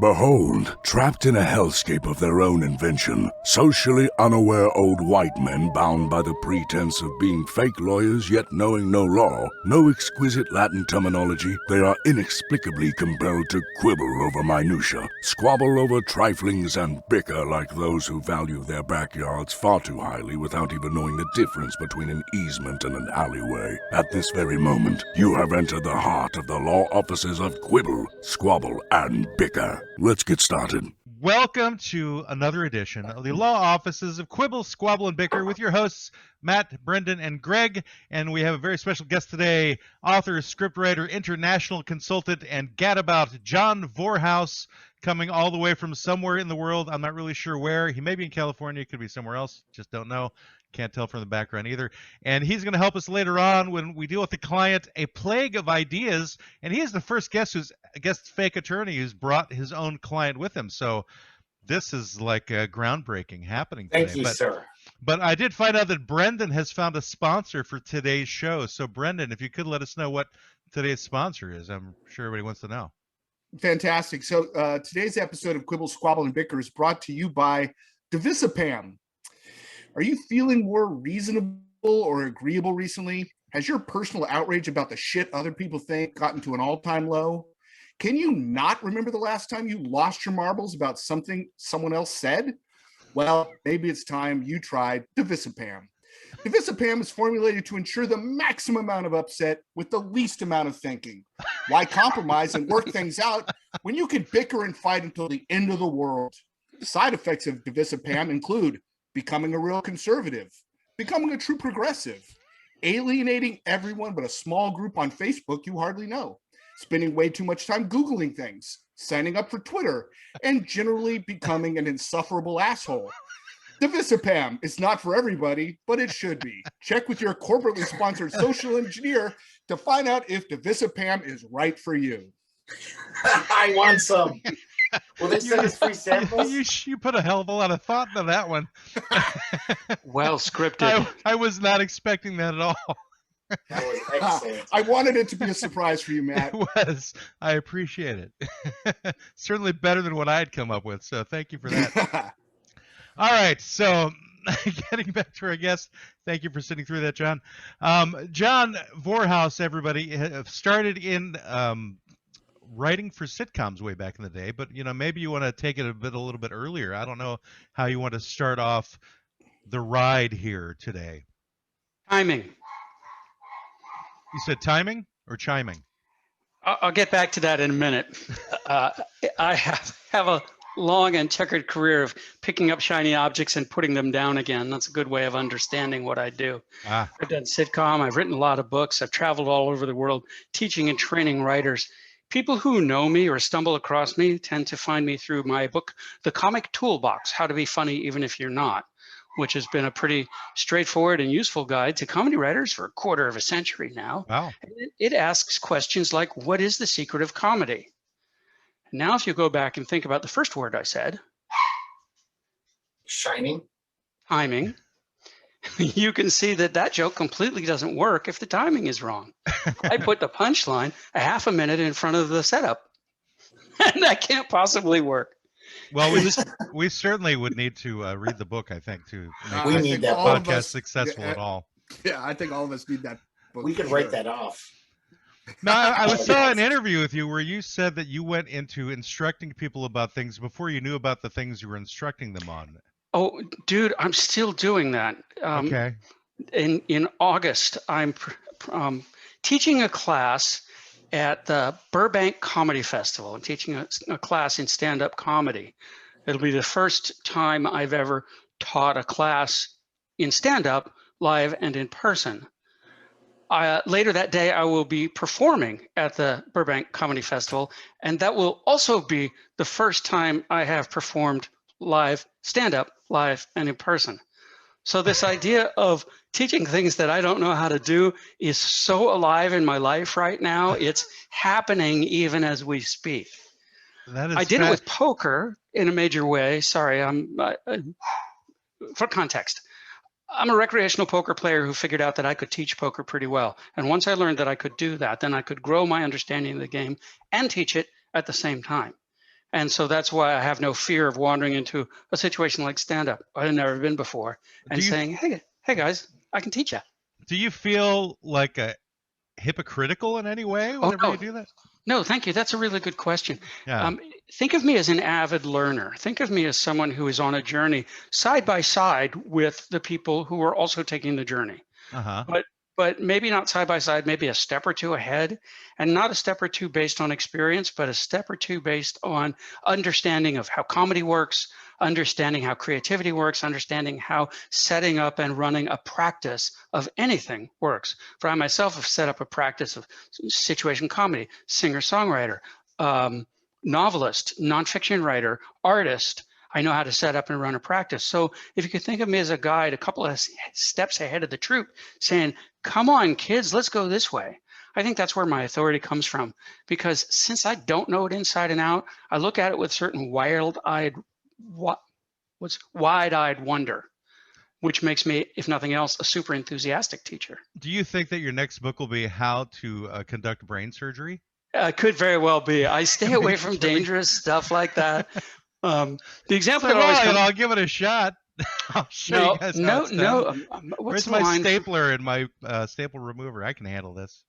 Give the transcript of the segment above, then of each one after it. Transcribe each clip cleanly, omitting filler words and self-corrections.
Behold, trapped in a hellscape of their own invention, socially unaware old white men bound by the pretense of being fake lawyers yet knowing no law, no exquisite Latin terminology, they are inexplicably compelled to quibble over minutia, squabble over triflings, and bicker like those who value their backyards far too highly without even knowing the difference between an easement and an alleyway. At this very moment, you have entered the heart of the law offices of Quibble, Squabble, and Bicker. Let's get started. Welcome to another edition of the Law Offices of Quibble, Squabble, and Bicker with your hosts, Matt, Brendan, and Greg. And we have a very special guest today, author, scriptwriter, international consultant, and gadabout John Vorhaus, coming all the way from somewhere in the world. I'm not really sure where. He may be in California. It could be somewhere else. Just don't know. Can't tell from the background either. And he's going to help us later on when we deal with the client, A Plague of Ideas. And he is the first guest fake attorney who's brought his own client with him. So this is like groundbreaking happening today. Thank you, sir. But I did find out that Brendan has found a sponsor for today's show. So Brendan, if you could let us know what today's sponsor is. I'm sure everybody wants to know. Fantastic. So today's episode of Quibble, Squabble, and Bicker is brought to you by Divisipam. Are you feeling more reasonable or agreeable recently? Has your personal outrage about the shit other people think gotten to an all-time low? Can you not remember the last time you lost your marbles about something someone else said? Well, maybe it's time you tried Divisipam. Divisipam is formulated to ensure the maximum amount of upset with the least amount of thinking. Why compromise and work things out when you can bicker and fight until the end of the world? Side effects of Divisipam include becoming a real conservative, becoming a true progressive, alienating everyone but a small group on Facebook you hardly know, spending way too much time Googling things, signing up for Twitter, and generally becoming an insufferable asshole. Divisipam is not for everybody, but it should be. Check with your corporately sponsored social engineer to find out if Divisipam is right for you. I want some. Will they send us free samples? You put a hell of a lot of thought into that one. Well scripted. I was not expecting that at all. That was excellent. I wanted it to be a surprise for you, Matt. It was. I appreciate it. Certainly better than what I had come up with, so thank you for that. All right, so getting back to our guest, thank you for sitting through that, John. John Vorhaus, everybody, started in writing for sitcoms way back in the day, but maybe you want to take it a little bit earlier. I don't know how you want to start off the ride here today. Timing. You said timing or chiming? I'll get back to that in a minute. I have a long and checkered career of picking up shiny objects and putting them down again. That's a good way of understanding what I do. I've done sitcom. I've written a lot of books. I've traveled all over the world teaching and training writers. People who know me or stumble across me tend to find me through my book, The Comic Toolbox, How to Be Funny Even If You're Not, which has been a pretty straightforward and useful guide to comedy writers for a quarter of a century now. Wow. It asks questions like, what is the secret of comedy? Now, if you go back and think about the first word I said, Shining. timing, you can see that joke completely doesn't work if the timing is wrong. I put the punchline a half a minute in front of the setup, and that can't possibly work. Well, we certainly would need to read the book, I think, to make We this need that podcast successful at all. Yeah, I think all of us need that book. We could write that off. No, I saw an interview with you where you said that you went into instructing people about things before you knew about the things you were instructing them on. Oh, dude, I'm still doing that. Okay. In August, I'm teaching a class at the Burbank Comedy Festival. I'm teaching a class in stand-up comedy. It'll be the first time I've ever taught a class in stand-up, live and in person. Later that day, I will be performing at the Burbank Comedy Festival, and that will also be the first time I have performed live, stand-up, live, and in person. So this idea of teaching things that I don't know how to do is so alive in my life right now. It's happening even as we speak. I did it with poker in a major way. Sorry, for context. I'm a recreational poker player who figured out that I could teach poker pretty well. And once I learned that I could do that, then I could grow my understanding of the game and teach it at the same time. And so that's why I have no fear of wandering into a situation like stand-up I've never been before and saying, hey guys, I can teach you. Do you feel like a hypocritical in any way whenever you do that? No, thank you. That's a really good question. Yeah. Think of me as an avid learner. Think of me as someone who is on a journey side by side with the people who are also taking the journey. Uh-huh. But maybe not side by side, maybe a step or two ahead, and not a step or two based on experience, but a step or two based on understanding of how comedy works, understanding how creativity works, understanding how setting up and running a practice of anything works. For I myself have set up a practice of situation comedy, singer-songwriter, novelist, nonfiction writer, artist. I know how to set up and run a practice. So if you could think of me as a guide, a couple of steps ahead of the troop saying, come on, kids, let's go this way. I think that's where my authority comes from, because since I don't know it inside and out, I look at it with certain wide-eyed wonder, which makes me, if nothing else, a super enthusiastic teacher. Do you think that your next book will be how to conduct brain surgery? Could very well be. I stay away from dangerous stuff like that. The example that always comes, I'll give it a shot. I'll show you guys how it's done. What's Where's my stapler and my staple remover? I can handle this.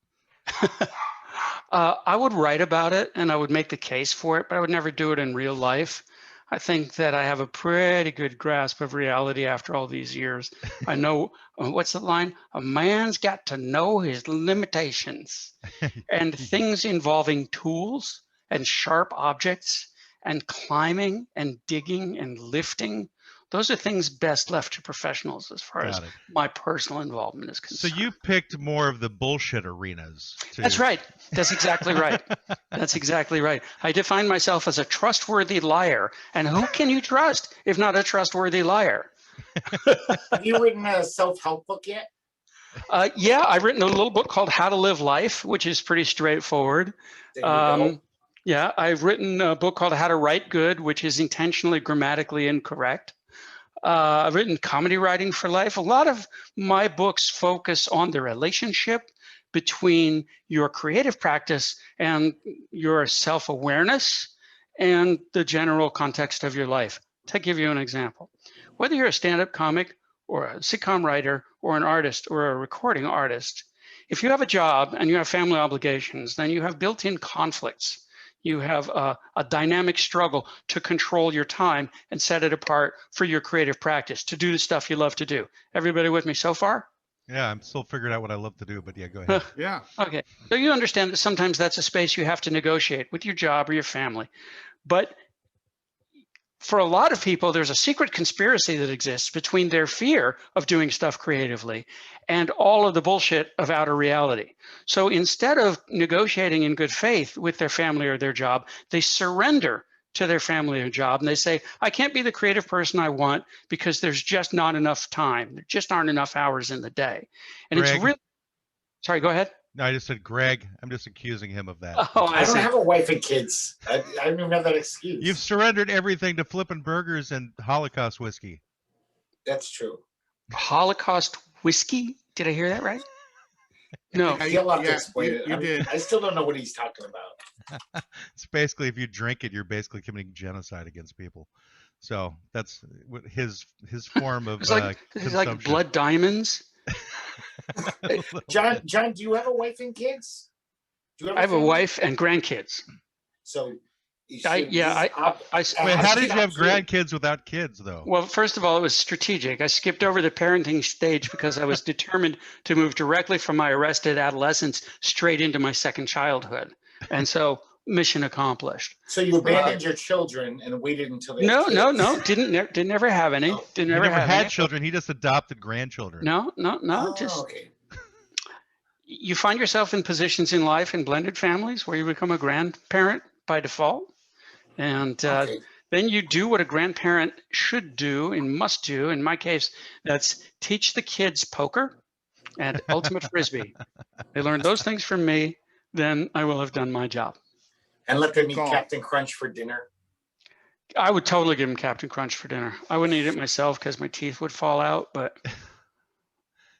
I would write about it and I would make the case for it, but I would never do it in real life. I think that I have a pretty good grasp of reality after all these years. I know, what's the line? A man's got to know his limitations. And things involving tools and sharp objects and climbing and digging and lifting, those are things best left to professionals as far as my personal involvement is concerned. So you picked more of the bullshit arenas. That's right. That's exactly right. That's exactly right. I define myself as a trustworthy liar. And who can you trust if not a trustworthy liar? Have you written a self-help book yet? Yeah, I've written a little book called How to Live Life, which is pretty straightforward. There you go. Yeah, I've written a book called How to Write Good, which is intentionally grammatically incorrect. I've written Comedy Writing for Life. A lot of my books focus on the relationship between your creative practice and your self-awareness and the general context of your life. To give you an example, whether you're a stand-up comic or a sitcom writer or an artist or a recording artist, if you have a job and you have family obligations, then you have built-in conflicts. You have a dynamic struggle to control your time and set it apart for your creative practice, to do the stuff you love to do. Everybody with me so far? Yeah, I'm still figuring out what I love to do, but yeah, go ahead. Yeah. Okay, so you understand that sometimes that's a space you have to negotiate with your job or your family. But for a lot of people, there's a secret conspiracy that exists between their fear of doing stuff creatively and all of the bullshit of outer reality. So instead of negotiating in good faith with their family or their job, they surrender to their family or job and they say, I can't be the creative person I want because there's just not enough time. There just aren't enough hours in the day. And Greg, it's really, sorry, go ahead. No, I just said Greg. I'm just accusing him of that. Oh, I don't have a wife and kids. I don't even have that excuse. You've surrendered everything to flipping burgers and Holocaust whiskey. That's true. Holocaust whiskey? Did I hear that right? No. You'll have to explain it. You did. I still don't know what he's talking about. It's basically, if you drink it, you're basically committing genocide against people. So that's what his form of It's like blood diamonds. John, do you have a wife and kids? I have a wife and grandkids. So, Wait, how did you have grandkids without kids, though? Well, first of all, it was strategic. I skipped over the parenting stage because I was determined to move directly from my arrested adolescence straight into my second childhood. And so, mission accomplished. So you abandoned your children and waited until they No, didn't ever have any. Oh. He never had children. He just adopted grandchildren. No. Okay. You find yourself in positions in life in blended families where you become a grandparent by default. And then you do what a grandparent should do and must do. In my case, that's teach the kids poker and ultimate frisbee. They learn those things from me, then I will have done my job. And let them eat Captain Crunch for dinner. I would totally give them Captain Crunch for dinner. I wouldn't eat it myself because my teeth would fall out, but...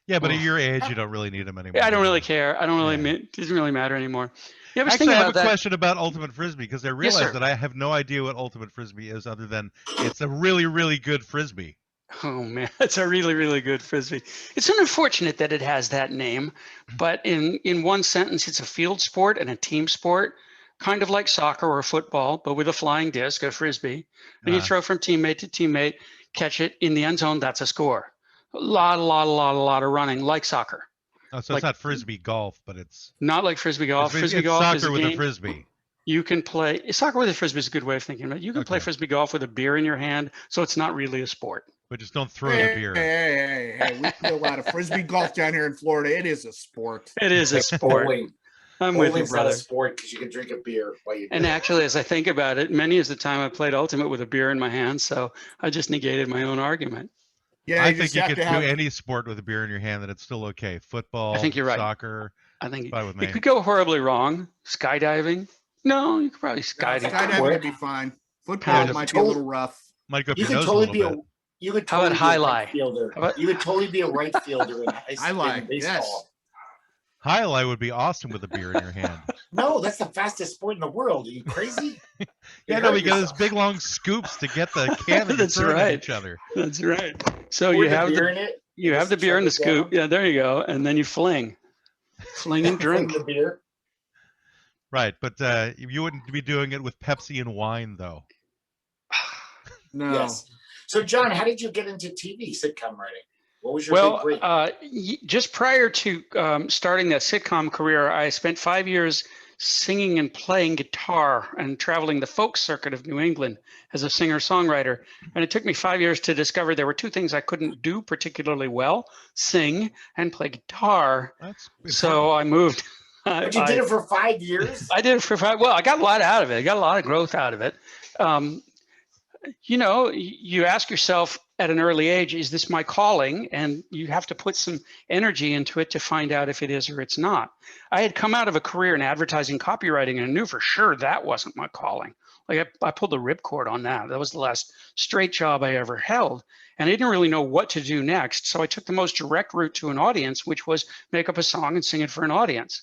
Yeah, but at your age, you don't really need them anymore. I don't really care. It doesn't really matter anymore. You ever Actually, think I have about a that? question about ultimate frisbee because I realize sir. that I have no idea what ultimate frisbee is, other than it's a really, really good frisbee. Oh man, it's a really, really good frisbee. It's unfortunate that it has that name, but in one sentence, it's a field sport and a team sport, kind of like soccer or football, but with a flying disc, a frisbee. And you Uh, throw from teammate to teammate, catch it in the end zone. That's a score. A lot of running, like soccer. oh, so it's Like not frisbee golf, but it's not like frisbee golf. Frisbee it's golf is a soccer with a game frisbee. you can play. Soccer with a frisbee is a good way of thinking about it. You can play Okay, frisbee golf with a beer in your hand, so it's not really a sport. but just don't throw the Hey, beer. we play a lot of frisbee golf down here in Florida. It is a sport. It is a sport. Bowling. I'm with you, Bowling's not brother. a sport because you can drink a beer while you do And it. actually, as I think about it, many is the time I played Ultimate with a beer in my hand, so I just negated my own argument. Yeah, I you think just you have could to do have. any sport with a beer in your hand that it's still okay. I Football, think you're right. soccer, I think fine with it me. could go horribly wrong. Skydiving? No, you could probably No, skydive. skydiving would be fine. Football Kind of. might be a little rough. Might go up You your could nose a totally little be a bit. you could How about totally be a highlight? right fielder. How about- You could totally be a right fielder in Highlight, in baseball. Highlight would be awesome with a beer in your hand. No, that's the fastest sport in the world. Are you crazy? Yeah, You no, hurt we got those yourself. big long scoops to get the can that you're That's throwing at right. each other. That's right. So Pour you the have beer the in it. you have just the beer in the shove it scoop. down, Yeah, there you go. And then you fling and fling drink. the beer. Right, but you wouldn't be doing it with Pepsi and wine, though. No. Yes. So, John, how did you get into TV sitcom writing? What was your Well, big break? just prior to starting that sitcom career, I spent 5 years singing and playing guitar and traveling the folk circuit of New England as a singer-songwriter. And it took me 5 years to discover there were two things I couldn't do particularly well: sing and play guitar. That's So I moved. But you did it for 5 years? I did it for 5. Well, I got a lot out of it. I got a lot of growth out of it. You know, you ask yourself at an early age, is this my calling? And you have to put some energy into it to find out if it is or it's not. I had come out of a career in advertising copywriting and I knew for sure that wasn't my calling. Like I pulled the ripcord on that. That was the last straight job I ever held. And I didn't really know what to do next. So I took the most direct route to an audience, which was make up a song and sing it for an audience.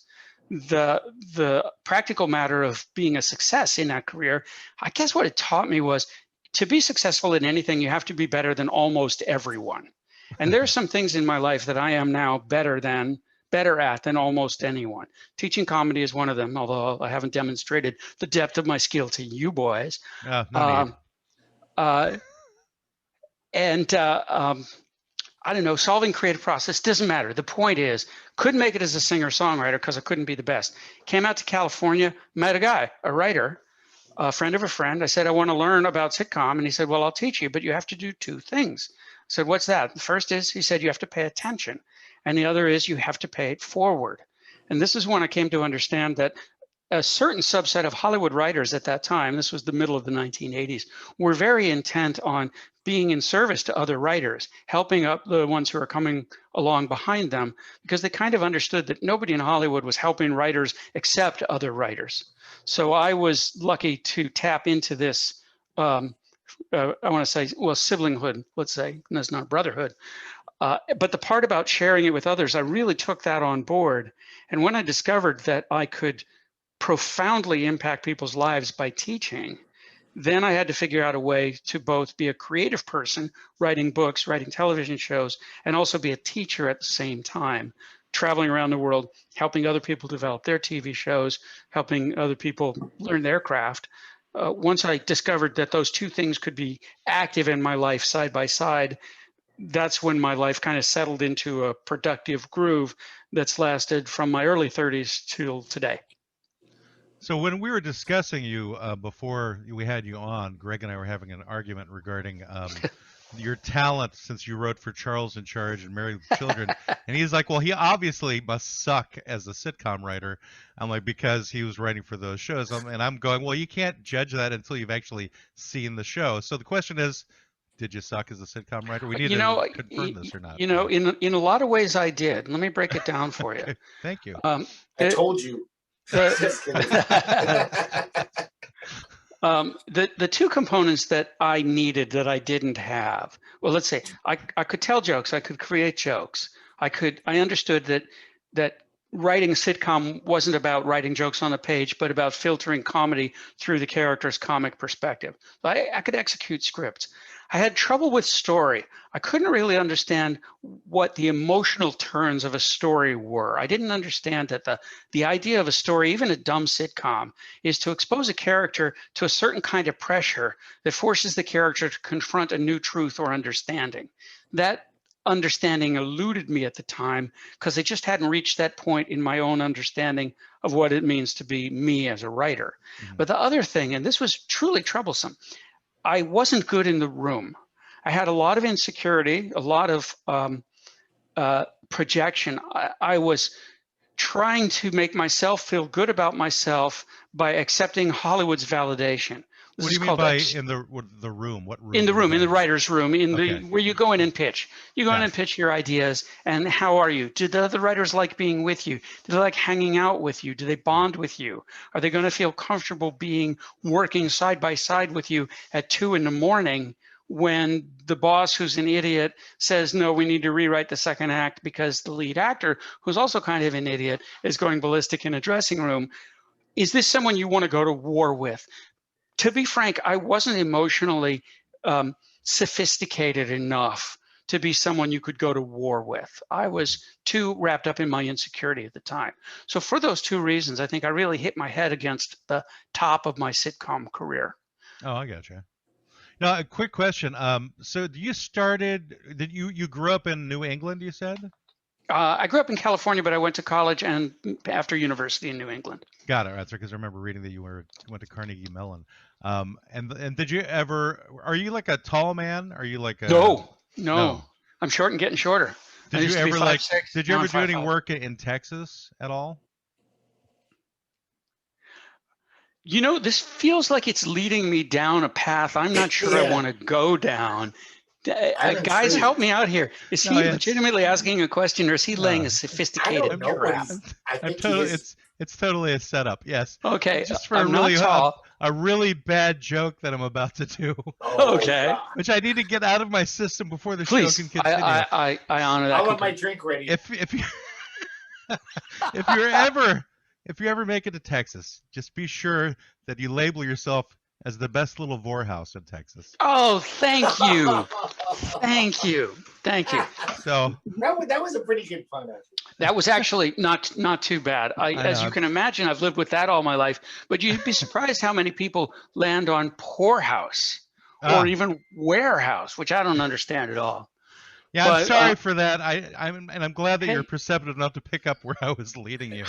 The practical matter of being a success in that career, I guess what it taught me was to be successful in anything, you have to be better than almost everyone. And there are some things in my life that I am now better at than almost anyone. Teaching comedy is one of them, although I haven't demonstrated the depth of my skill to you boys. no need. I don't know, solving creative process doesn't matter. The point is, couldn't make it as a singer-songwriter because I couldn't be the best. Came out to California, met a guy, a writer, a friend of a friend. I said, I want to learn about sitcom. And he said, well, I'll teach you, but you have to do two things. I said, what's that? The first is, he said, you have to pay attention. And the other is you have to pay it forward. And this is when I came to understand that a certain subset of Hollywood writers at that time, this was the middle of the 1980s, were very intent on being in service to other writers, helping up the ones who are coming along behind them, because they kind of understood that nobody in Hollywood was helping writers except other writers. So I was lucky to tap into this, I want to say, well, siblinghood, let's say, that's not brotherhood. But the part about sharing it with others, I really took that on board. And when I discovered that I could profoundly impact people's lives by teaching, then I had to figure out a way to both be a creative person, writing books, writing television shows, and also be a teacher at the same time, traveling around the world, helping other people develop their TV shows, helping other people learn their craft. Once I discovered that those two things could be active in my life side by side, that's when my life kind of settled into a productive groove that's lasted from my early 30s till today. So when we were discussing you before we had you on, Greg and I were having an argument regarding your talent, since you wrote for Charles in Charge and Married with Children. And he's like, well, he obviously must suck as a sitcom writer. I'm like, because he was writing for those shows. And I'm going, well, you can't judge that until you've actually seen the show. So the question is, did you suck as a sitcom writer? We need to confirm this or not. You know, in a lot of ways I did. Let me break it down for you. Thank you. I told you. Just kidding. The two components that I needed that I didn't have. Well, let's say I could tell jokes. I could create jokes. I understood that writing sitcom wasn't about writing jokes on the page, but about filtering comedy through the character's comic perspective. So I could execute scripts. I had trouble with story. I couldn't really understand what the emotional turns of a story were. I didn't understand that the idea of a story, even a dumb sitcom, is to expose a character to a certain kind of pressure that forces the character to confront a new truth or understanding. That understanding eluded me at the time because I just hadn't reached that point in my own understanding of what it means to be me as a writer. But the other thing, and this was truly troublesome, I wasn't good in the room. I had a lot of insecurity, a lot of projection. I was trying to make myself feel good about myself by accepting Hollywood's validation. What do you mean by in the room? What room? In the room, in the right? writer's room, Okay. where you go in and pitch. You go in and pitch your ideas, and how are you? Do the other writers like being with you? Do they like hanging out with you? Do they bond with you? Are they going to feel comfortable working side by side with you at 2 a.m. when the boss, who's an idiot, says, no, we need to rewrite the second act because the lead actor, who's also kind of an idiot, is going ballistic in a dressing room? Is this someone you want to go to war with? To be frank, I wasn't emotionally sophisticated enough to be someone you could go to war with. I was too wrapped up in my insecurity at the time. So for those two reasons, I think I really hit my head against the top of my sitcom career. Oh, I gotcha. Now, a quick question. So you grew up in New England, you said? I grew up in California, but I went to college and after university in New England. Got it. That's right, because I remember reading that you went to Carnegie Mellon. And did you ever? Are you like a tall man? Are you like a? No. I'm short and getting shorter. Did you ever Did you ever do any work in Texas at all? You know, this feels like it's leading me down a path I'm not sure I want to go down. Guys, help me out here. Is he legitimately asking a question, or is he laying a sophisticated trap? It's totally a setup. Yes. Okay. Just for a really bad joke that I'm about to do. Okay. Which I need to get out of my system before the show can continue. I honor that. I'll have my drink ready. If you ever make it to Texas, just be sure that you label yourself as the best little Vorhaus in Texas. Oh, thank you. Thank you. So that was a pretty good pun. That was actually not too bad. As you can imagine, I've lived with that all my life. But you'd be surprised how many people land on poorhouse or even warehouse, which I don't understand at all. Yeah, I'm sorry for that. I'm glad that you're perceptive enough to pick up where I was leading you.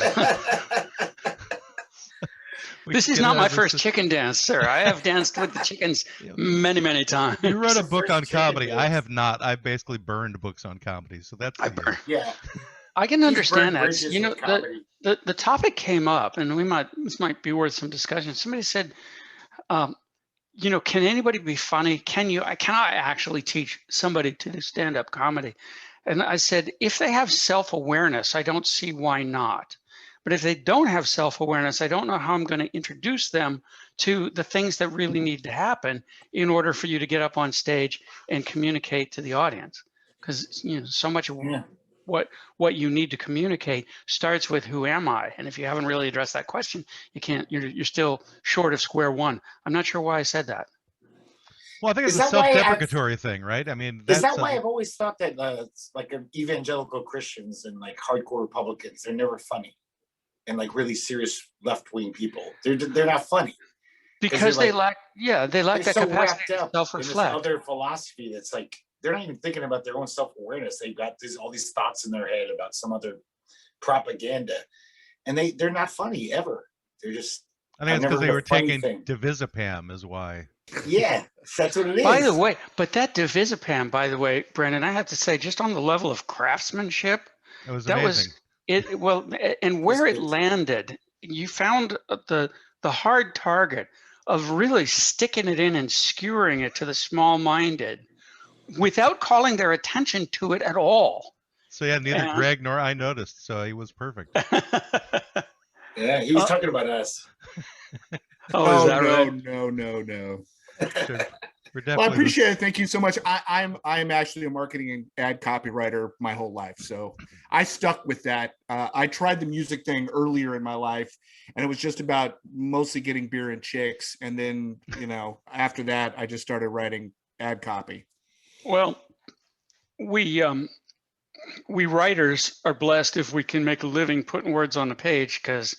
This is not my first chicken dance, sir. I have danced with the chickens many, many times. You wrote a book on comedy. I have not. I basically burned books on comedy. So that's yeah. I can understand that. You know, the topic came up, and this might be worth some discussion. Somebody said, you know, can anybody be funny? Can I actually teach somebody to do stand-up comedy? And I said, if they have self-awareness, I don't see why not. But if they don't have self-awareness, I don't know how I'm going to introduce them to the things that really need to happen in order for you to get up on stage and communicate to the audience. Because, you know, so much of what you need to communicate starts with who am I? And if you haven't really addressed that question, you're still short of square one. I'm not sure why I said that. Well, I think it's a self-deprecatory thing, right? I mean, is that why I've always thought that like evangelical Christians and like hardcore Republicans, they're never funny. And like really serious left-wing people, they're not funny because they lack that so capacity to self-reflect. In this other philosophy that's like they're not even thinking about their own self-awareness. They've got all these thoughts in their head about some other propaganda, and they're not funny ever. They're just. I think it's because they were taking divisipam, is why. Yeah, that's what it is. By the way, but that divisipam, by the way, Brandon, I have to say, just on the level of craftsmanship, it was amazing. And where it landed, you found the hard target of really sticking it in and skewering it to the small-minded without calling their attention to it at all. So yeah, neither Greg nor I noticed, so he was perfect. Yeah, he was talking about us. Oh, is that right? No. We're Well, I definitely appreciate it. Thank you so much. I'm actually a marketing and ad copywriter my whole life, so I stuck with that. I tried the music thing earlier in my life, and it was just about mostly getting beer and chicks. And then, after that, I just started writing ad copy. Well, we writers are blessed if we can make a living putting words on the page, because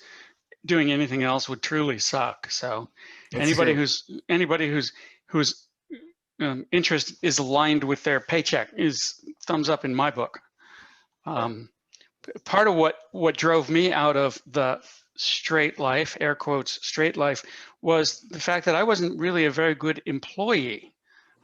doing anything else would truly suck. So That's anybody true. whose interest is aligned with their paycheck is thumbs up in my book. Part of what drove me out of the straight life, air quotes, straight life, was the fact that I wasn't really a very good employee.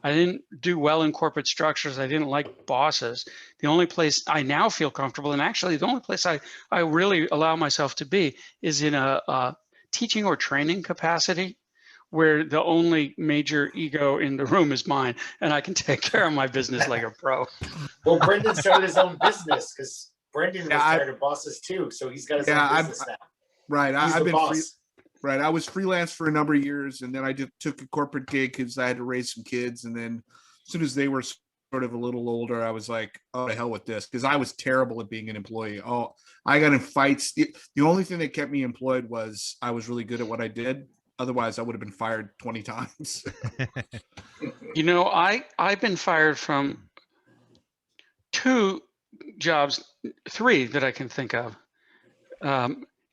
I didn't do well in corporate structures. I didn't like bosses. The only place I now feel comfortable, and actually the only place I really allow myself to be, is in a teaching or training capacity, where the only major ego in the room is mine, and I can take care of my business like a pro. Well, Brendan started his own business because Brendan was Yeah, tired of bosses too, so he's got his own business now. Right. He's I've the been boss. right. I was freelance for a number of years, and then I just took a corporate gig because I had to raise some kids. And then as soon as they were sort of a little older, I was like, oh, to hell with this, because I was terrible at being an employee. Oh, I got in fights. The only thing that kept me employed was I was really good at what I did. Otherwise, I would have been fired 20 times. I've been fired from 2 jobs, 3 that I can think of,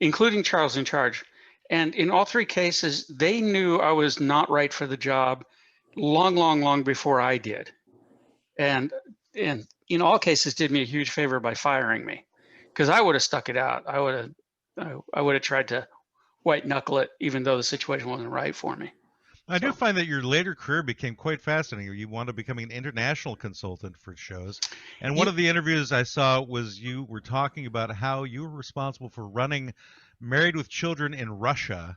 including Charles in Charge. And in all 3 cases, they knew I was not right for the job long before I did. And in all cases did me a huge favor by firing me, because I would have stuck it out. I would have tried to white knuckle it, even though the situation wasn't right for me. I do find that your later career became quite fascinating. You wound up becoming an international consultant for shows. And one of the interviews I saw was you were talking about how you were responsible for running Married with Children in Russia,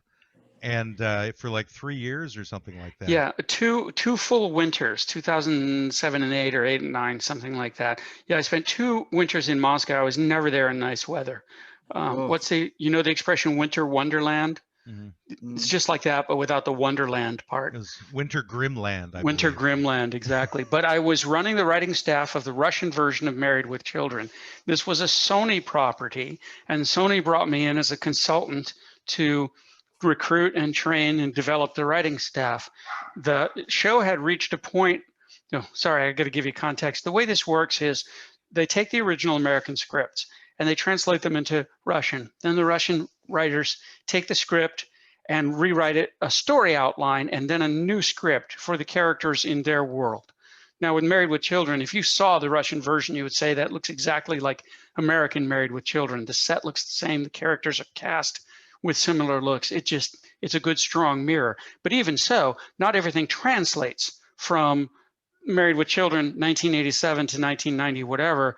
and for like 3 years or something like that. Yeah, two full winters, 2007 and 8, or 8 and 9, something like that. Yeah, I spent 2 winters in Moscow. I was never there in nice weather. What's the expression winter wonderland? Mm-hmm. It's just like that, but without the wonderland part. It was Winter Grimland, I Winter believe. Grimland, exactly. But I was running the writing staff of the Russian version of Married with Children. This was a Sony property, and Sony brought me in as a consultant to recruit and train and develop the writing staff. The show had reached a point. Sorry, I got to give you context. The way this works is they take the original American scripts and they translate them into Russian. Then the Russian writers take the script and rewrite it, a story outline, and then a new script for the characters in their world. Now, with Married with Children, if you saw the Russian version, you would say that looks exactly like American Married with Children. The set looks the same. The characters are cast with similar looks. It's a good, strong mirror. But even so, not everything translates from Married with Children 1987 to 1990, whatever,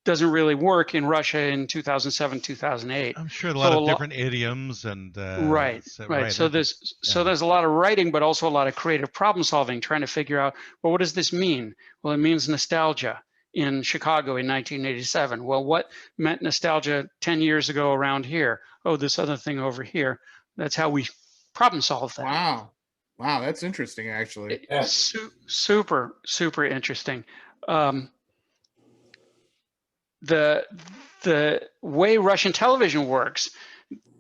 doesn't really work in Russia in 2007, 2008. I'm sure a lot of different idioms and right. So there's a lot of writing, but also a lot of creative problem solving, trying to figure out, well, what does this mean? Well, it means nostalgia in Chicago in 1987. Well, what meant nostalgia 10 years ago around here? Oh, this other thing over here. That's how we problem solve that. Wow, that's interesting, actually. Yeah. Super interesting. The way Russian television works,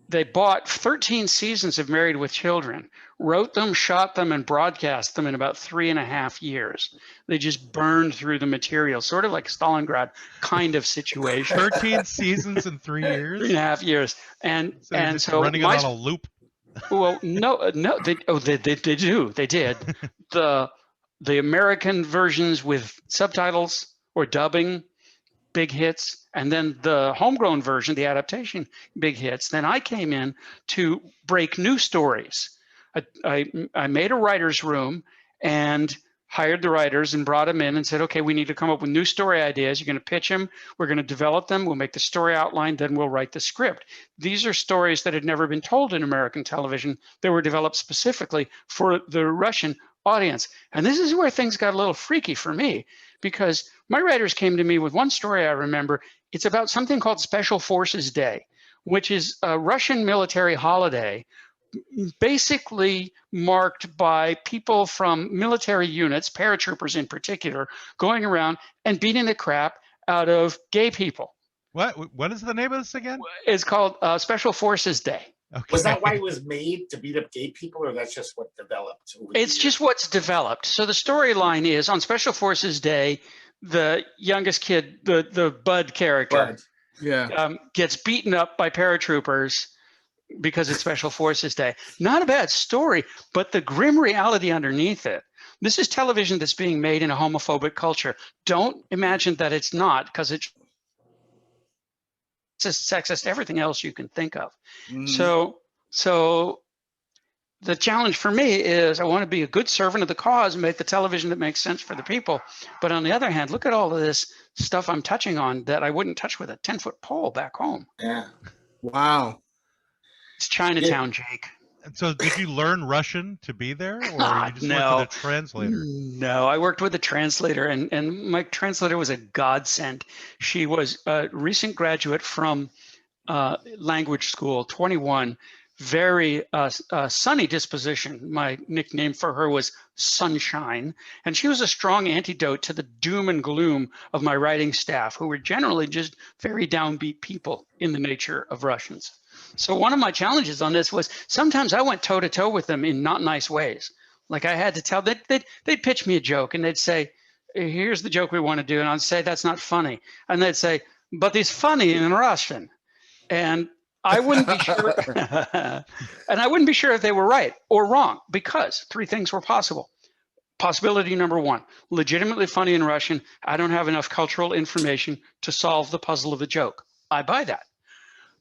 they bought 13 seasons of Married with Children, wrote them, shot them, and broadcast them in about 3.5 years. They just burned through the material, sort of like Stalingrad kind of situation. 13 seasons in 3 years? 3.5 years. And so running it on a loop. Well, no, they do. They did. The American versions with subtitles or dubbing, big hits, and then the homegrown version, the adaptation, big hits. Then I came in to break new stories. I made a writer's room and hired the writers and brought them in and said, okay, we need to come up with new story ideas. You're going to pitch them. We're going to develop them. We'll make the story outline. Then we'll write the script. These are stories that had never been told in American television. They were developed specifically for the Russian audience. And this is where things got a little freaky for me, because my writers came to me with one story I remember. It's about something called Special Forces Day, which is a Russian military holiday basically marked by people from military units, paratroopers in particular, going around and beating the crap out of gay people. What is the name of this again? It's called Special Forces Day. Okay. Was that why it was made, to beat up gay people, or that's just what developed? It's just what's developed. So the storyline is on Special Forces Day, the youngest kid, the Bud character, gets beaten up by paratroopers because it's Special Forces Day. Not a bad story, but the grim reality underneath it. This is television that's being made in a homophobic culture. Don't imagine that it's not, because it's sexist, everything else you can think of. So the challenge for me is I want to be a good servant of the cause and make the television that makes sense for the people. But on the other hand, look at all of this stuff I'm touching on that I wouldn't touch with a 10-foot pole back home. Yeah. Wow. It's Chinatown, Jake. And so did you learn Russian to be there, or you just worked with a translator? No, I worked with a translator, and my translator was a godsend. She was a recent graduate from language school, 21, very sunny disposition. My nickname for her was Sunshine, and she was a strong antidote to the doom and gloom of my writing staff, who were generally just very downbeat people in the nature of Russians. So one of my challenges on this was sometimes I went toe to toe with them in not nice ways. Like I had to tell they'd pitch me a joke and they'd say, here's the joke we want to do. And I'd say, that's not funny. And they'd say, but it's funny in Russian. And I wouldn't be sure. And I wouldn't be sure if they were right or wrong, because three things were possible. Possibility number one, legitimately funny in Russian. I don't have enough cultural information to solve the puzzle of the joke. I buy that.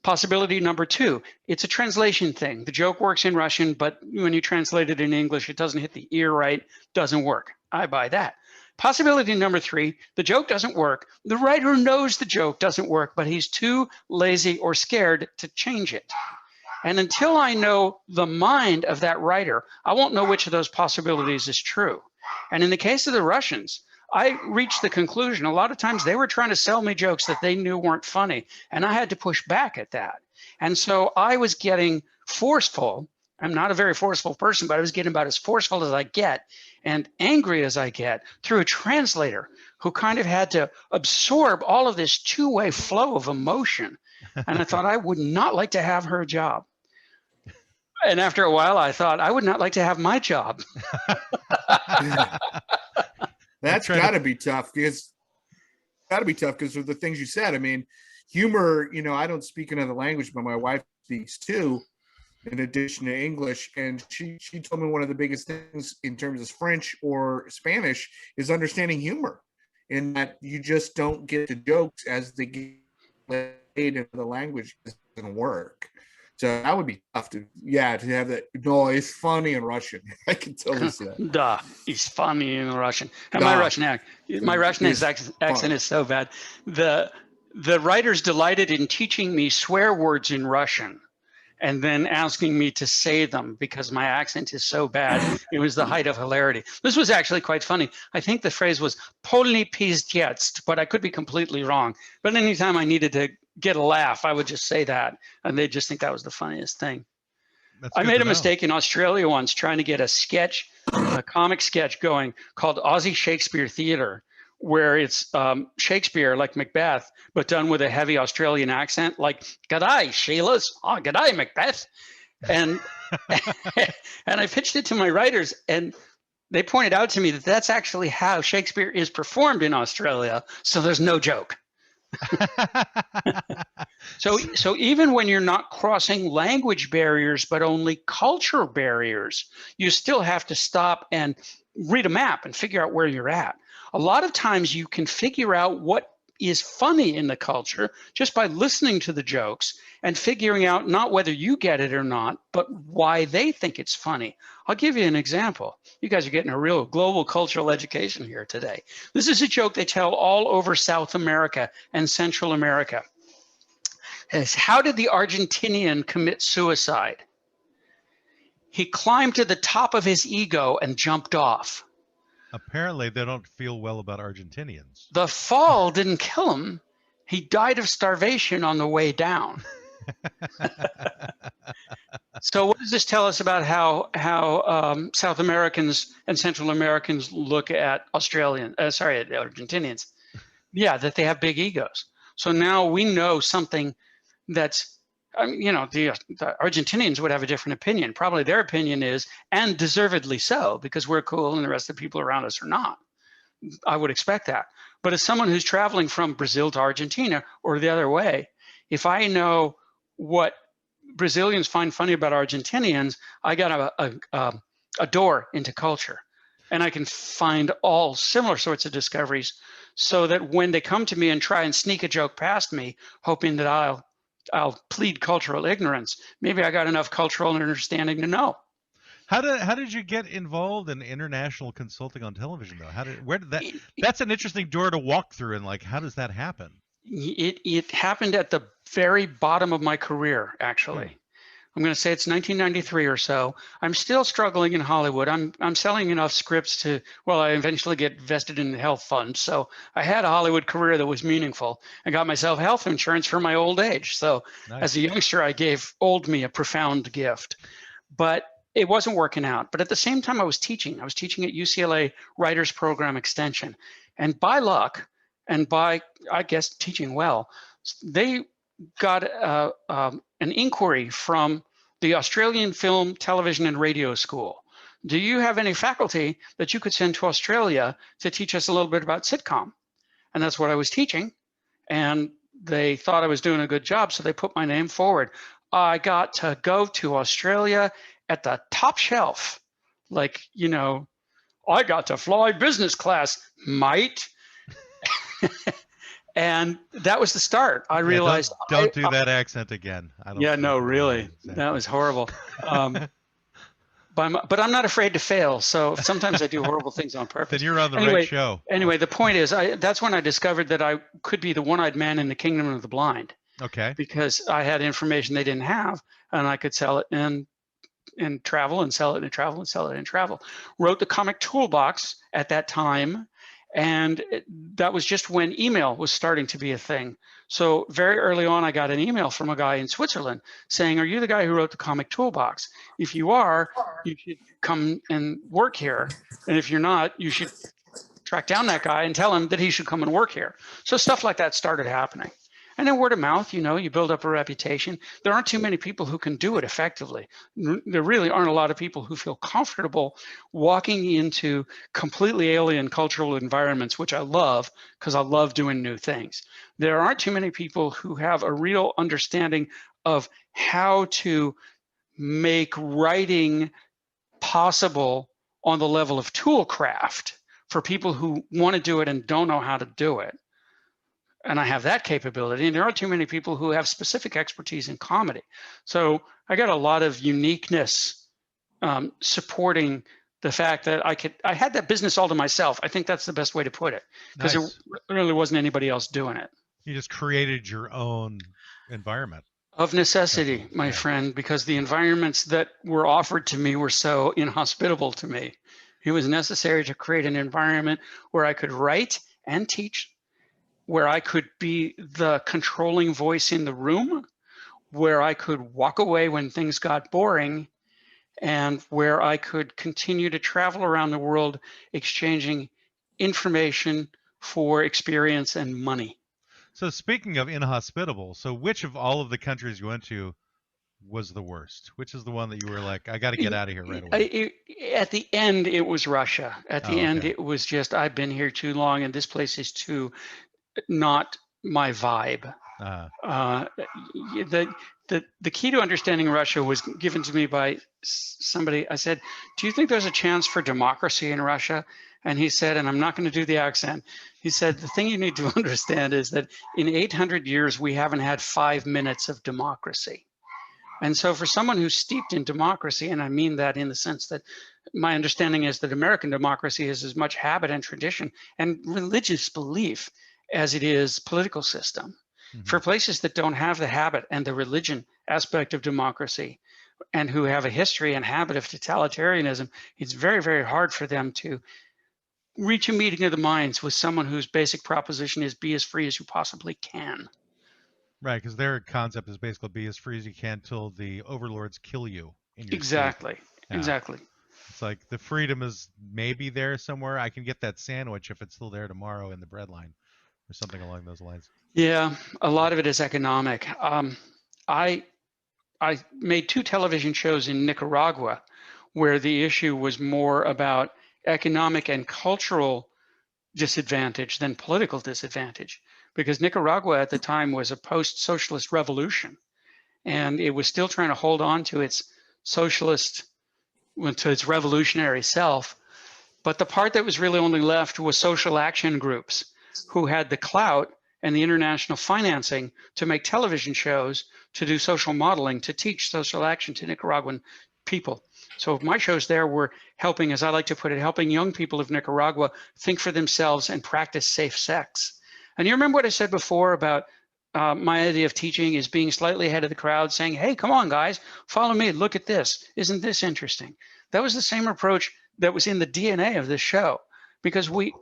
Possibility number two, it's a translation thing. The joke works in Russian, but when you translate it in English, it doesn't hit the ear right, doesn't work. I buy that. Possibility number three, the joke doesn't work. The writer knows the joke doesn't work, but he's too lazy or scared to change it. And until I know the mind of that writer, I won't know which of those possibilities is true. And in the case of the Russians, I reached the conclusion a lot of times they were trying to sell me jokes that they knew weren't funny, and I had to push back at that. And so I was getting forceful. I'm not a very forceful person, but I was getting about as forceful as I get and angry as I get through a translator who kind of had to absorb all of this two-way flow of emotion. And I thought I would not like to have her job. And after a while, I thought I would not like to have my job. That's got to be tough, because of the things you said. I mean, humor, I don't speak another language, but my wife speaks too, in addition to English. And she told me one of the biggest things in terms of French or Spanish is understanding humor, in that you just don't get the jokes as they get laid into the language. It doesn't work. So that would be tough to have that. No, it's funny in Russian. I can totally see that. Duh, it's funny in Russian. And my Russian accent is so bad. The writers delighted in teaching me swear words in Russian and then asking me to say them because my accent is so bad. It was the height of hilarity. This was actually quite funny. I think the phrase was "polny pizdets," but I could be completely wrong. But anytime I needed to get a laugh, I would just say that, and they just think that was the funniest thing. I made a mistake in Australia once trying to get a comic sketch going called Aussie Shakespeare Theatre, where it's Shakespeare like Macbeth, but done with a heavy Australian accent, like "G'day, Sheilas. Oh, g'day, Macbeth." And and I pitched it to my writers, and they pointed out to me that that's actually how Shakespeare is performed in Australia, so there's no joke. So even when you're not crossing language barriers, but only culture barriers, you still have to stop and read a map and figure out where you're at. A lot of times you can figure out what is funny in the culture just by listening to the jokes and figuring out not whether you get it or not, but why they think it's funny. I'll give you an example. You guys are getting a real global cultural education here today. This is a joke they tell all over South America and Central America. It's, how did the Argentinian commit suicide? He climbed to the top of his ego and jumped off. Apparently, they don't feel well about Argentinians. The fall didn't kill him. He died of starvation on the way down. So what does this tell us about how South Americans and Central Americans look at at Argentinians? Yeah, that they have big egos. So now we know something that's, the Argentinians would have a different opinion. Probably their opinion is, and deservedly so, because we're cool and the rest of the people around us are not. I would expect that. But as someone who's traveling from Brazil to Argentina or the other way, if I know what Brazilians find funny about Argentinians, I got a door into culture, and I can find all similar sorts of discoveries, so that when they come to me and try and sneak a joke past me, hoping that I'll plead cultural ignorance, maybe I got enough cultural understanding to know. How did you get involved in international consulting on television though? Where did that? That's an interesting door to walk through, and like, how does that happen? It happened at the very bottom of my career, actually. I'm going to say it's 1993 or so. I'm still struggling in Hollywood. I'm selling enough scripts I eventually get vested in the health fund. So I had a Hollywood career that was meaningful. I got myself health insurance for my old age. So Nice. as a youngster, I gave old me a profound gift. But it wasn't working out. But at the same time, I was teaching. I was teaching at UCLA Writers Program Extension. And by luck, and by, I guess, teaching well, they got an inquiry from the Australian Film, Television, and Radio School. Do you have any faculty that you could send to Australia to teach us a little bit about sitcom? And that's what I was teaching. And they thought I was doing a good job, so they put my name forward. I got to go to Australia at the top shelf. Like, I got to fly business class, mate. And that was the start. I realized. Don't do that accent again. Really. Exactly. That was horrible. But I'm not afraid to fail. So sometimes I do horrible things on purpose. Then you're on the right show. Anyway, the point is, that's when I discovered that I could be the one-eyed man in the kingdom of the blind. Okay. Because I had information they didn't have, and I could sell it and travel and sell it and travel and sell it and travel. Wrote the comic toolbox at that time. And that was just when email was starting to be a thing. So very early on, I got an email from a guy in Switzerland saying, "Are you the guy who wrote the comic toolbox? If you are, you should come and work here. And if you're not, you should track down that guy and tell him that he should come and work here." So stuff like that started happening. And then word of mouth, you build up a reputation. There aren't too many people who can do it effectively. There really aren't a lot of people who feel comfortable walking into completely alien cultural environments, which I love because I love doing new things. There aren't too many people who have a real understanding of how to make writing possible on the level of toolcraft for people who want to do it and don't know how to do it. And I have that capability, and there aren't too many people who have specific expertise in comedy. So I got a lot of uniqueness supporting the fact that I had that business all to myself. I think that's the best way to put it, because Nice. there really wasn't anybody else doing it. You just created your own environment. Of necessity, my friend, because the environments that were offered to me were so inhospitable to me. It was necessary to create an environment where I could write and teach, where I could be the controlling voice in the room, where I could walk away when things got boring, and where I could continue to travel around the world exchanging information for experience and money. So speaking of inhospitable, so which of all of the countries you went to was the worst? Which is the one that you were like, I got to get out of here right away? At the end, it was Russia. At the end, it was just, I've been here too long, and this place is too not my vibe. The key to understanding Russia was given to me by somebody. I said, "Do you think there's a chance for democracy in Russia?" And he said, and I'm not going to do the accent, he said, "The thing you need to understand is that in 800 years, we haven't had 5 minutes of democracy." And so for someone who's steeped in democracy, and I mean that in the sense that my understanding is that American democracy is as much habit and tradition and religious belief as it is political system. Mm-hmm. For places that don't have the habit and the religion aspect of democracy, and who have a history and habit of totalitarianism, it's very, very hard for them to reach a meeting of the minds with someone whose basic proposition is be as free as you possibly can. Right, because their concept is basically be as free as you can till the overlords kill you in your sleep. Exactly. Yeah. Exactly. It's like the freedom is maybe there somewhere. I can get that sandwich if it's still there tomorrow in the bread line or something along those lines. Yeah, a lot of it is economic. I I made 2 television shows in Nicaragua where the issue was more about economic and cultural disadvantage than political disadvantage, because Nicaragua at the time was a post-socialist revolution, and it was still trying to hold on to its socialist, to its revolutionary self. But the part that was really only left was social action groups who had the clout and the international financing to make television shows, to do social modeling, to teach social action to Nicaraguan people. So my shows there were helping, as I like to put it, helping young people of Nicaragua think for themselves and practice safe sex. And you remember what I said before about my idea of teaching is being slightly ahead of the crowd, saying, hey, come on, guys, follow me, look at this. Isn't this interesting? That was the same approach that was in the DNA of this show, because we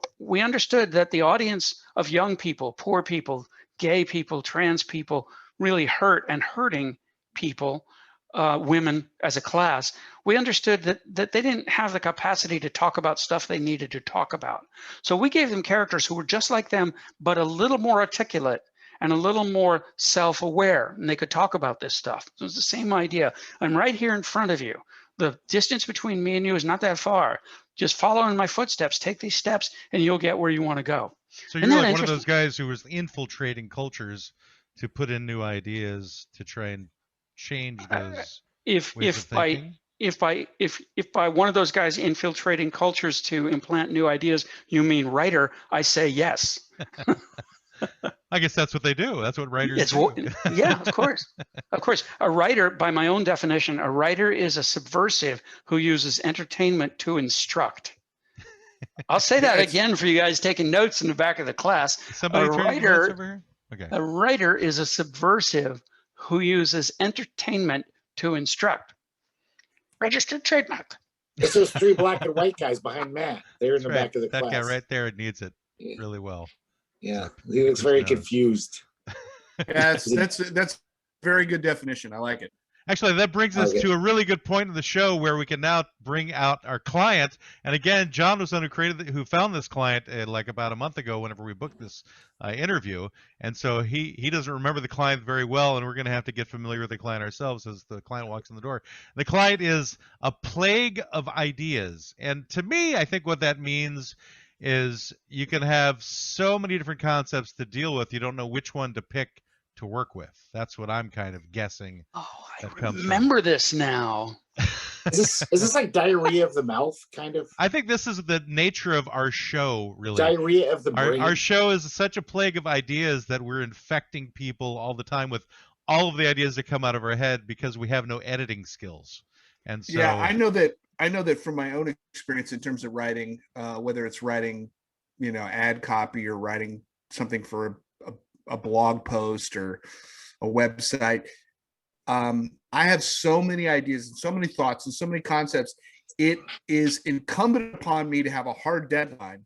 understood that the audience of young people, poor people, gay people, trans people, really hurt and hurting people, women as a class, we understood that they didn't have the capacity to talk about stuff they needed to talk about. So we gave them characters who were just like them, but a little more articulate and a little more self-aware, and they could talk about this stuff. So it's the same idea. I'm right here in front of you. The distance between me and you is not that far. Just follow in my footsteps, take these steps, and you'll get where you want to go. So you're like one of those guys who was infiltrating cultures to put in new ideas to try and change those ways of thinking? If by one of those guys infiltrating cultures to implant new ideas, you mean writer, I say yes. I guess that's what they do. That's what writers do. Yeah, of course. Of course. A writer, by my own definition, a writer is a subversive who uses entertainment to instruct. I'll say that again for you guys taking notes in the back of the class. Somebody turning notes over here? Okay. A writer is a subversive who uses entertainment to instruct. Registered trademark. It's those 3 black and white guys behind Matt. They're in the back of the class. That guy right there needs it really well. Yeah, he looks very confused. Yeah, that's a very good definition. I like it. Actually, that brings us to a really good point of the show where we can now bring out our client. And again, John was the one who found this client like about a month ago whenever we booked this interview. And so he doesn't remember the client very well, and we're going to have to get familiar with the client ourselves as the client walks in the door. The client is a plague of ideas. And to me, I think what that means is you can have so many different concepts to deal with, you don't know which one to pick to work with. That's what I'm kind of guessing. Oh, I remember this now. Is this like diarrhea of the mouth, kind of? I think this is the nature of our show, really. Diarrhea of the brain. Our show is such a plague of ideas that we're infecting people all the time with all of the ideas that come out of our head because we have no editing skills. And so, yeah, I know that from my own experience in terms of writing, whether it's writing, ad copy or writing something for a blog post or a website. I have so many ideas and so many thoughts and so many concepts. It is incumbent upon me to have a hard deadline.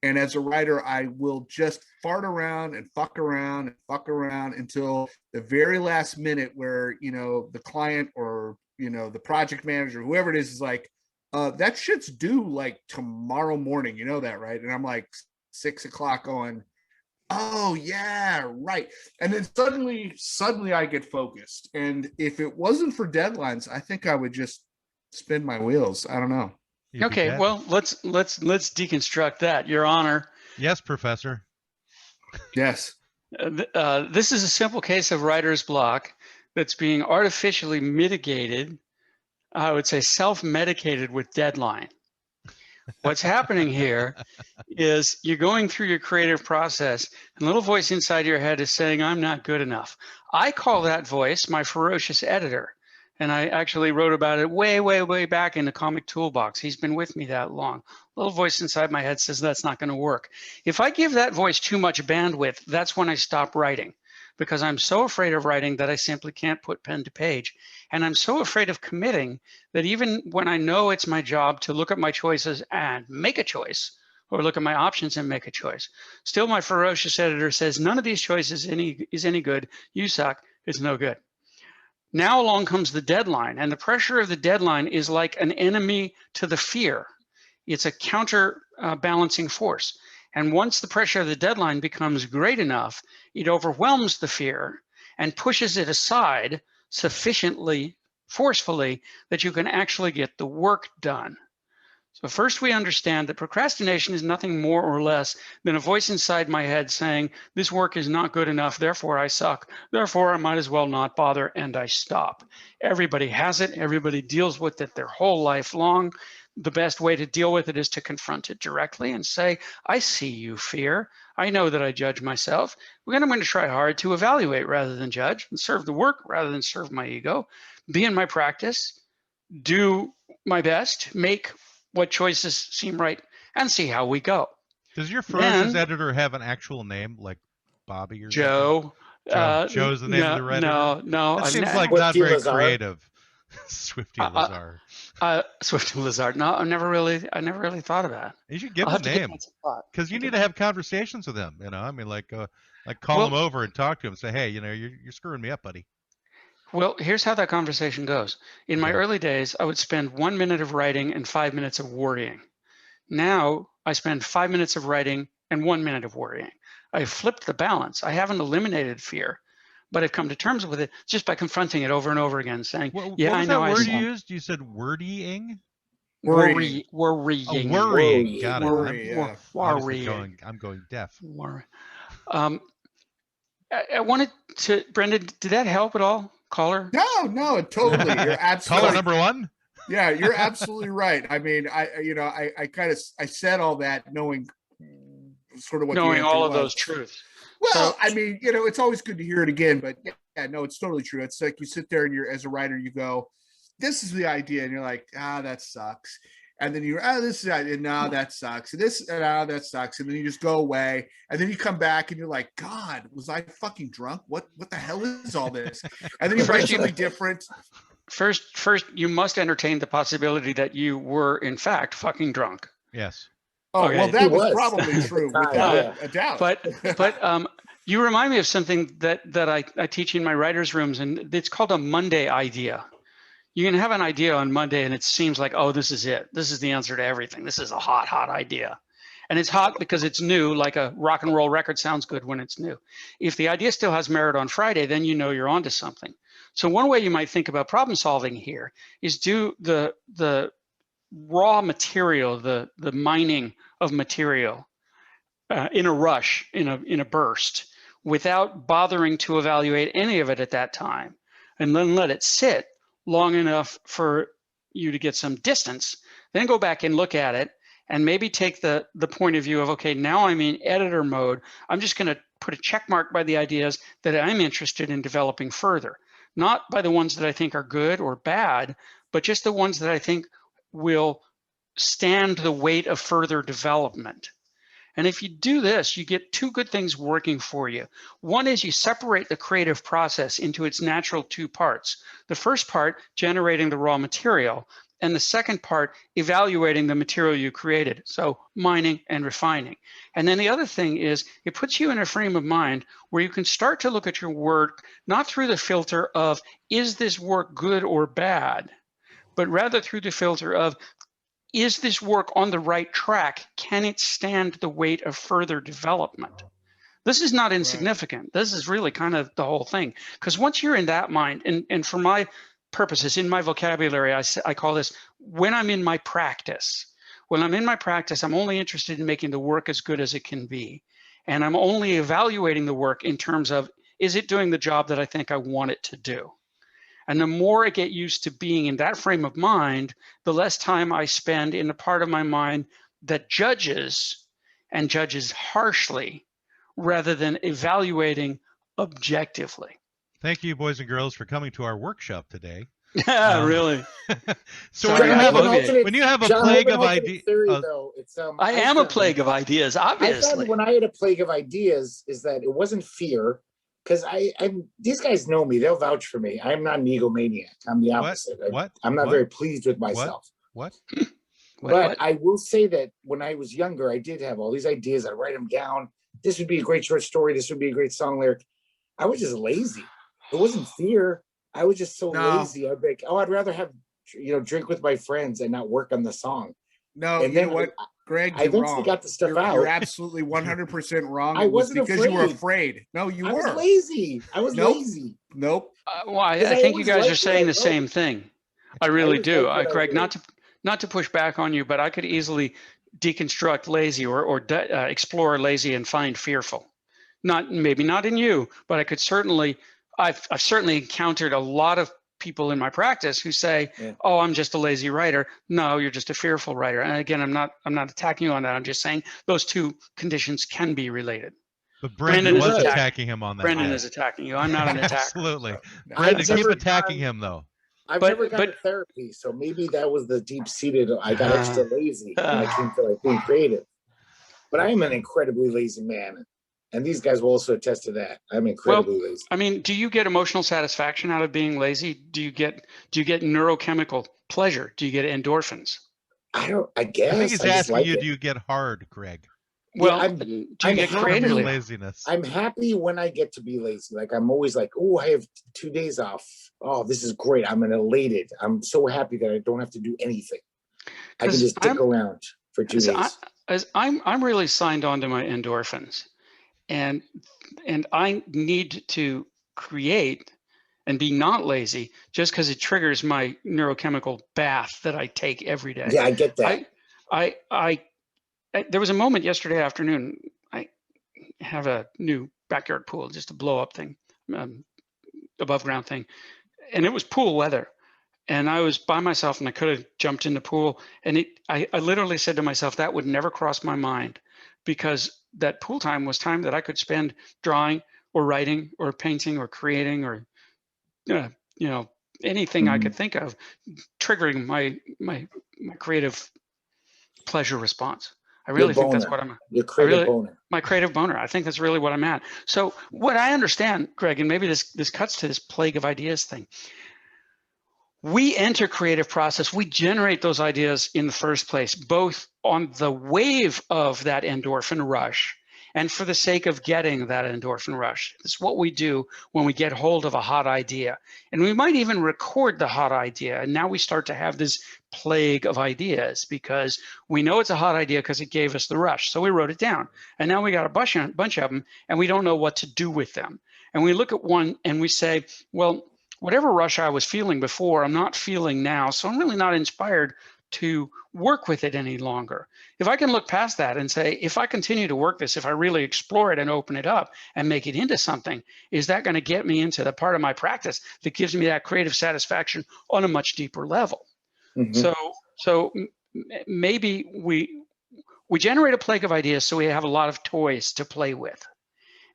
And as a writer, I will just fart around and fuck around until the very last minute where, the client or, the project manager, whoever it is like, that shit's due like tomorrow morning. You know that, right? And I'm like 6 o'clock going, oh yeah, right. And then suddenly I get focused. And if it wasn't for deadlines, I think I would just spin my wheels. I don't know. Okay, well, let's deconstruct that, Your Honor. Yes, Professor. Yes. This is a simple case of writer's block that's being artificially mitigated, I would say self-medicated with deadline. What's happening here is you're going through your creative process, and a little voice inside your head is saying, I'm not good enough. I call that voice my ferocious editor. And I actually wrote about it way, way, way back in the comic toolbox. He's been with me that long. A little voice inside my head says that's not going to work. If I give that voice too much bandwidth, that's when I stop writing, because I'm so afraid of writing that I simply can't put pen to page. And I'm so afraid of committing that even when I know it's my job to look at my choices and make a choice, or look at my options and make a choice. Still, my ferocious editor says, none of these choices is any good. You suck. It's no good. Now along comes the deadline, and the pressure of the deadline is like an enemy to the fear. It's a counterbalancing force. And once the pressure of the deadline becomes great enough, it overwhelms the fear and pushes it aside sufficiently forcefully that you can actually get the work done. So first we understand that procrastination is nothing more or less than a voice inside my head saying, this work is not good enough, therefore I suck, therefore I might as well not bother, and I stop. Everybody has it, everybody deals with it their whole life long. The best way to deal with it is to confront it directly and say, I see you, fear. I know that I judge myself. I'm going to try hard to evaluate rather than judge, and serve the work rather than serve my ego, be in my practice, do my best, make what choices seem right, and see how we go. Does your ferocious editor have an actual name, like Bobby or Joe? something? Joe's the name of the editor? No. That seems like not very creative. Swifty Lazar. Swifty Lazard. No, I never really thought of that. You should give him a name, because you need to have conversations with him. I mean, like call him over and talk to him and say, hey, you're screwing me up, buddy. Well, here's how that conversation goes. In my early days, I would spend 1 minute of writing and 5 minutes of worrying. Now I spend 5 minutes of writing and 1 minute of worrying. I've flipped the balance. I haven't eliminated fear, but I've come to terms with it just by confronting it over and over again, saying, yeah, I know. What was that word you used? You said wordying? Worrying. Worrying. Got it. Worrying. I'm going deaf. Worry. I wanted to, Brendan, did that help at all? Caller? No, totally. You're absolutely caller number one. Yeah, you're absolutely right. I mean, I said all that knowing sort of what knowing all of those truths. Well, I mean, it's always good to hear it again, but yeah, no, it's totally true. It's like you sit there and as a writer, you go, this is the idea, and you're like, that sucks. And then this is the idea, no, that sucks. And that sucks. And then you just go away. And then you come back and you're like, God, was I fucking drunk? What the hell is all this? And then you write something different. First, you must entertain the possibility that you were, in fact, fucking drunk. Yes. Oh, okay. Well, that was probably true without a doubt. But you remind me of something that I teach in my writers' rooms, and it's called a Monday idea. You can have an idea on Monday and it seems like, oh, this is it. This is the answer to everything. This is a hot idea. And it's hot because it's new, like a rock and roll record sounds good when it's new. If the idea still has merit on Friday, then you know you're onto something. So one way you might think about problem solving here is do the raw material, the mining of material in a rush, in a burst, without bothering to evaluate any of it at that time, and then let it sit long enough for you to get some distance, then go back and look at it and maybe take the point of view of, okay, now I'm in editor mode. I'm just going to put a check mark by the ideas that I'm interested in developing further, not by the ones that I think are good or bad, but just the ones that I think will stand the weight of further development. And if you do this, you get two good things working for you. One is you separate the creative process into its natural two parts. The first part, generating the raw material, and the second part, evaluating the material you created. So mining and refining. And then the other thing is it puts you in a frame of mind where you can start to look at your work, not through the filter of, is this work good or bad, but rather through the filter of, is this work on the right track? Can it stand the weight of further development? This is not insignificant. Right. This is really kind of the whole thing. Because once you're in that mind, and for my purposes, in my vocabulary, I call this when I'm in my practice. When I'm in my practice, I'm only interested in making the work as good as it can be. And I'm only evaluating the work in terms of, is it doing the job that I think I want it to do? And the more I get used to being in that frame of mind, the less time I spend in the part of my mind that judges and judges harshly rather than evaluating objectively. Thank you, boys and girls, for coming to our workshop today. Yeah, really. So when you have a plague of ideas, I am a plague of ideas, obviously. I thought when I had a plague of ideas is that it wasn't fear. Because these guys know me, they'll vouch for me. I'm not an egomaniac. I'm the opposite. What? I'm not very pleased with myself. What? But I will say that when I was younger, I did have all these ideas. I write them down. This would be a great short story. This would be a great song lyric. I was just lazy. It wasn't fear. I was just so lazy. I'd be like, oh, I'd rather have, drink with my friends and not work on the song. No, and you know what, Greg, I eventually wrong. got the stuff out. You're absolutely 100% wrong. I wasn't because afraid. you were afraid. No, you were. I was lazy. I was lazy. Nope. Well, I think you guys are saying the same thing. I really do. Greg, not to push back on you, but I could easily deconstruct lazy or explore lazy and find fearful. Maybe not in you, but I could certainly. I've certainly encountered a lot of people in my practice who say, "Oh, I'm just a lazy writer." No, you're just a fearful writer. And again, I'm not attacking you on that. I'm just saying those two conditions can be related. But Brendan was attacking him on that. Brendan is attacking you. I'm not an attacker. Absolutely. Brendan, keep attacking him though. I've never gone to therapy, so maybe that was the deep-seated. I got extra lazy when I came to being creative. But I am an incredibly lazy man, and these guys will also attest to that. I'm incredibly lazy. I mean, do you get emotional satisfaction out of being lazy? Do you get neurochemical pleasure? Do you get endorphins? I guess. I think he's asking you, do you get hard, Greg? Well, do you get creatively? Laziness. I'm happy when I get to be lazy. Like I'm always like, oh, I have 2 days off. Oh, this is great. I'm elated. I'm so happy that I don't have to do anything. I can just stick around for 2 days. I'm really signed on to my endorphins, and I need to create and be not lazy just because it triggers my neurochemical bath that I take every day. Yeah, I get that. There was a moment yesterday afternoon. I have a new backyard pool, just a blow up thing, above ground thing. And it was pool weather. And I was by myself and I could have jumped in the pool. And I literally said to myself, that would never cross my mind, because that pool time was time that I could spend drawing or writing or painting or creating or, anything I could think of, triggering my creative pleasure response. I really think that's what I'm. Your creative boner. My creative boner. I think that's really what I'm at. So what I understand, Greg, and maybe this cuts to this plague of ideas thing. We enter creative process. We generate those ideas in the first place, both on the wave of that endorphin rush and for the sake of getting that endorphin rush. It's what we do when we get hold of a hot idea. And we might even record the hot idea. And now we start to have this plague of ideas because we know it's a hot idea because it gave us the rush. So we wrote it down. And now we got a bunch of them and we don't know what to do with them. And we look at one and we say, well, whatever rush I was feeling before, I'm not feeling now. So I'm really not inspired to work with it any longer. If I can look past that and say, if I continue to work this, if I really explore it and open it up and make it into something, is that going to get me into the part of my practice that gives me that creative satisfaction on a much deeper level? Mm-hmm. So maybe we generate a plague of ideas so we have a lot of toys to play with.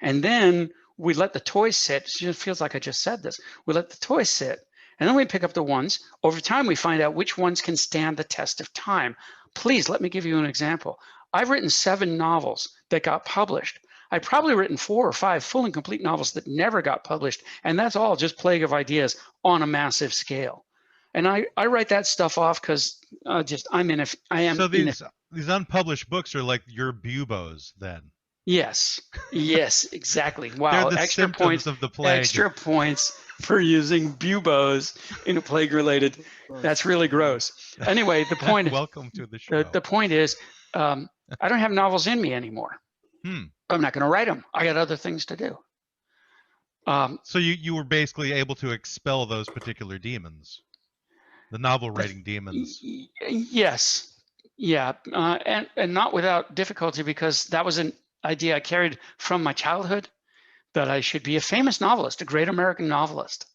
And then we let the toys sit. It just feels like I just said this. We let the toys sit. And then we pick up the ones. Over time, we find out which ones can stand the test of time. Please, let me give you an example. I've written 7 novels that got published. I've probably written 4 or 5 full and complete novels that never got published. And that's all just plague of ideas on a massive scale. And I write that stuff off because So these unpublished books are like your buboes then? Yes, exactly. Wow, They're the extra points of the plague. Extra points for using buboes in a plague-related. That's really gross. Anyway, the point. Welcome to the show. The point is, I don't have novels in me anymore. I'm not going to write them. I got other things to do. So you were basically able to expel those particular demons, the novel writing demons. Yes, yeah, and not without difficulty, because that was an idea I carried from my childhood, that I should be a famous novelist, a great American novelist.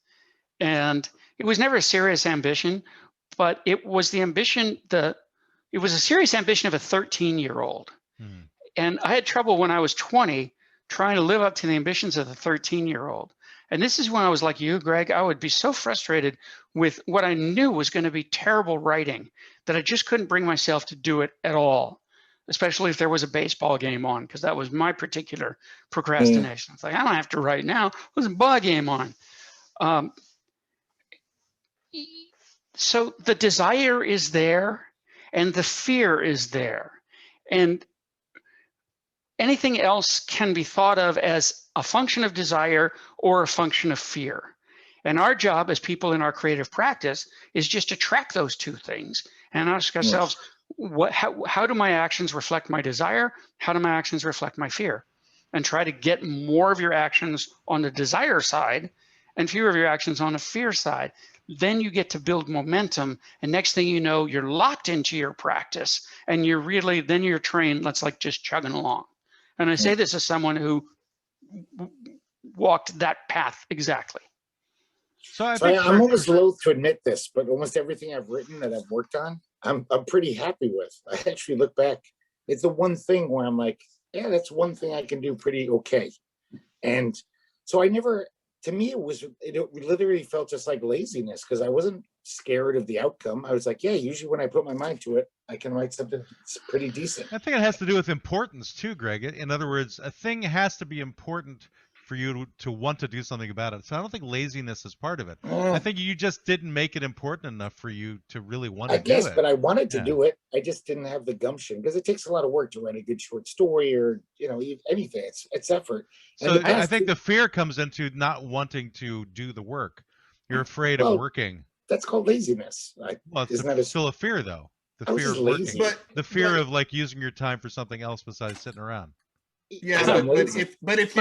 And it was never a serious ambition, but it was the ambition, it was a serious ambition of a 13-year-old. And I had trouble when I was 20 trying to live up to the ambitions of the 13-year-old. And this is when I was like you, Greg. I would be so frustrated with what I knew was going to be terrible writing that I just couldn't bring myself to do it at all, especially if there was a baseball game on, because that was my particular procrastination. It's like, I don't have to write now. There's a ball game on. So the desire is there, and the fear is there. And anything else can be thought of as a function of desire or a function of fear. And our job as people in our creative practice is just to track those two things and ask ourselves, how do my actions reflect my desire? How do my actions reflect my fear? And try to get more of your actions on the desire side and fewer of your actions on the fear side. Then you get to build momentum. And next thing you know, you're locked into your practice and you're really, then your train, that's like just chugging along. And I say this as someone who walked that path exactly. So I So think I'm almost loath to admit this, but almost everything I've written that I've worked on, I'm pretty happy with. I actually look back. It's the one thing where I'm like, yeah, that's one thing I can do pretty okay. And so I never, to me, it literally felt just like laziness because I wasn't scared of the outcome. I was like, yeah, usually when I put my mind to it, I can write something that's pretty decent. I think it has to do with importance too, Greg. In other words, a thing has to be important for you to want to do something about it. So I don't think laziness is part of it. I think you just didn't make it important enough for you to really want to do it. I guess, but I wanted to do it. I just didn't have the gumption because it takes a lot of work to write a good short story or, anything. It's effort. So I think the fear comes into not wanting to do the work. You're afraid of working. That's called laziness. Well, it's still a fear though. The fear of working. The fear of like using your time for something else besides sitting around. Yeah, but if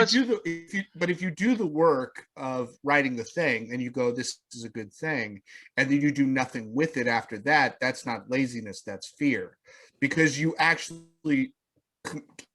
you do the work of writing the thing and you go, this is a good thing, and then you do nothing with it after that, that's not laziness, that's fear, because you actually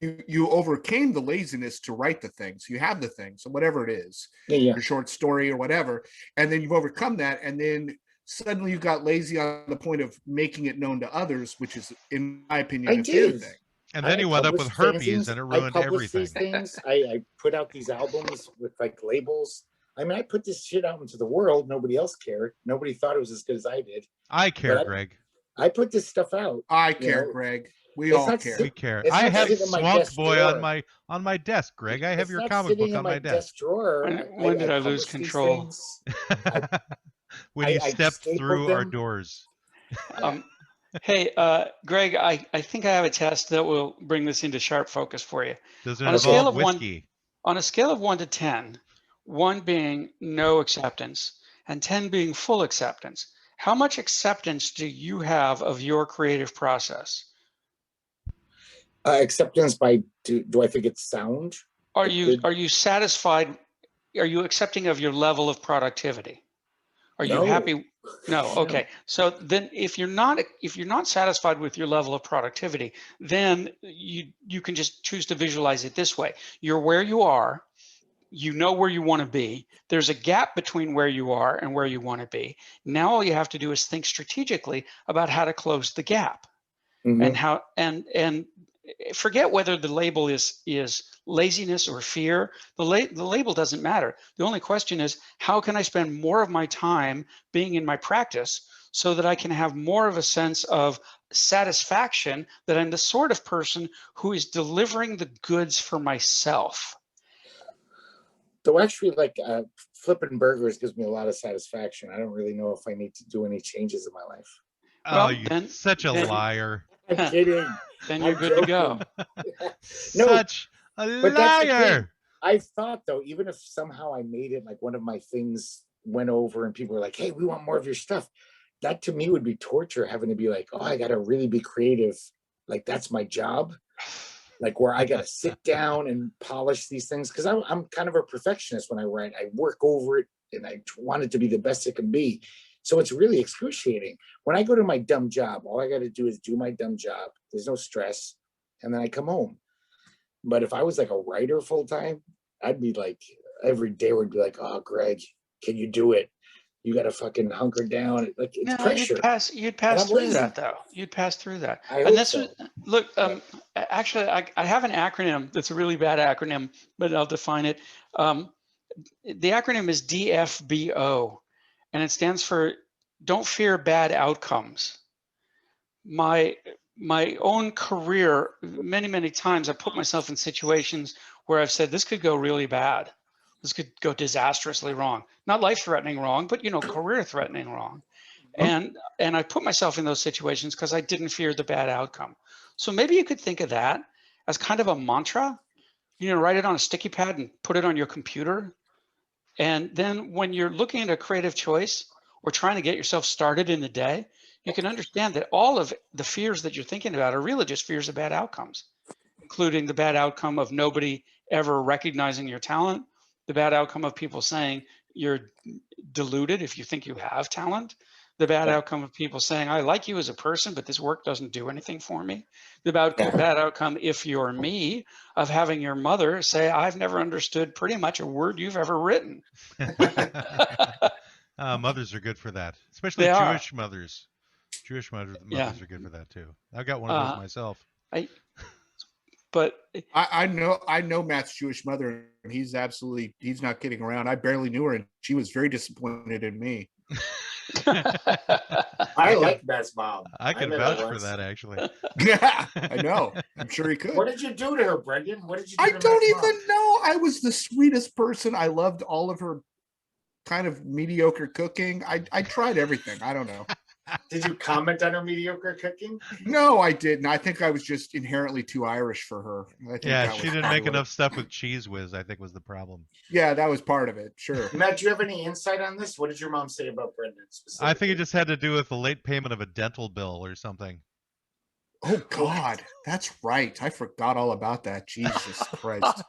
you overcame the laziness to write the thing. So you have the thing, so whatever it is, your short story or whatever, and then you've overcome that, and then suddenly you got lazy on the point of making it known to others, which is, in my opinion, a fear thing. And then you wound up with herpes and it ruined everything. These things. I put out these albums with like labels. I mean, I put this shit out into the world. Nobody else cared. Nobody thought it was as good as I did. I care, Greg. I put this stuff out. I care, Greg. We all care. We care. I have Swamp Boy on my desk, Greg. I have your comic book on my desk. When did I lose control? When you stepped through our doors. Hey, Greg, I think I have a test that will bring this into sharp focus for you. Does it involve whiskey? On a scale of 1 to 10, 1 being no acceptance and 10 being full acceptance, how much acceptance do you have of your creative process? Acceptance by, do I think it's sound? Are you satisfied? Are you accepting of your level of productivity? Are you happy? No. Okay. So then if you're not satisfied with your level of productivity, then you can just choose to visualize it this way. You're where you are, you know where you want to be. There's a gap between where you are and where you want to be. Now all you have to do is think strategically about how to close the gap. And how and forget whether the label is laziness or fear. The label doesn't matter. The only question is, how can I spend more of my time being in my practice so that I can have more of a sense of satisfaction that I'm the sort of person who is delivering the goods for myself. Though actually, like flipping burgers gives me a lot of satisfaction. I don't really know if I need to do any changes in my life. Oh, you're such a liar. I'm kidding. Then you're good to go. No, such a liar. I thought though, even if somehow I made it like one of my things went over and people were like, hey, we want more of your stuff. That to me would be torture, having to be like, oh, I got to really be creative. Like that's my job. Like where I got to sit down and polish these things. Cause I'm kind of a perfectionist when I write. I work over it and I want it to be the best it can be. So it's really excruciating. When I go to my dumb job, all I got to do is do my dumb job. There's no stress. And then I come home. But if I was like a writer full time, I'd be like, every day would be like, oh, Greg, can you do it? You got to fucking hunker down. Like it's pressure. You'd pass through that though. You'd pass through that. And that's look, actually, I have an acronym that's a really bad acronym, but I'll define it. The acronym is DFBO. And it stands for don't fear bad outcomes. My own career, many times I put myself in situations where I've said, this could go really bad. This could go disastrously wrong. Not life-threatening wrong, but career-threatening wrong. And I put myself in those situations because I didn't fear the bad outcome. So maybe you could think of that as kind of a mantra. Write it on a sticky pad and put it on your computer. And then when you're looking at a creative choice or trying to get yourself started in the day, you can understand that all of the fears that you're thinking about are really just fears of bad outcomes, including the bad outcome of nobody ever recognizing your talent, the bad outcome of people saying you're deluded if you think you have talent, the bad outcome of people saying, I like you as a person, but this work doesn't do anything for me. The bad outcome, if you're me, of having your mother say, I've never understood pretty much a word you've ever written. Mothers are good for that, especially They are. Jewish mothers. Jewish mothers Yeah. are good for that too. I've got one of those myself. But I know Matt's Jewish mother, and he's not kidding around. I barely knew her, and she was very disappointed in me. I like Matt's mom. I can met vouch her for once. that, actually. Yeah, I know. I'm sure he could. What did you do to her, Brendan? What did you do I to don't Matt's even mom? know. I was the sweetest person. I loved all of her kind of mediocre cooking. I tried everything. I don't know. Did you comment on her mediocre cooking? No, I didn't. I think I was just inherently too Irish for her. I think Yeah, that she was didn't probably make what enough stuff with cheese whiz, I think was the problem. Yeah, that was part of it. Sure. Matt, do you have any insight on this? What did your mom say about Brendan specifically? I think it just had to do with the late payment of a dental bill or something. Oh God, that's right. I forgot all about that. Jesus Christ.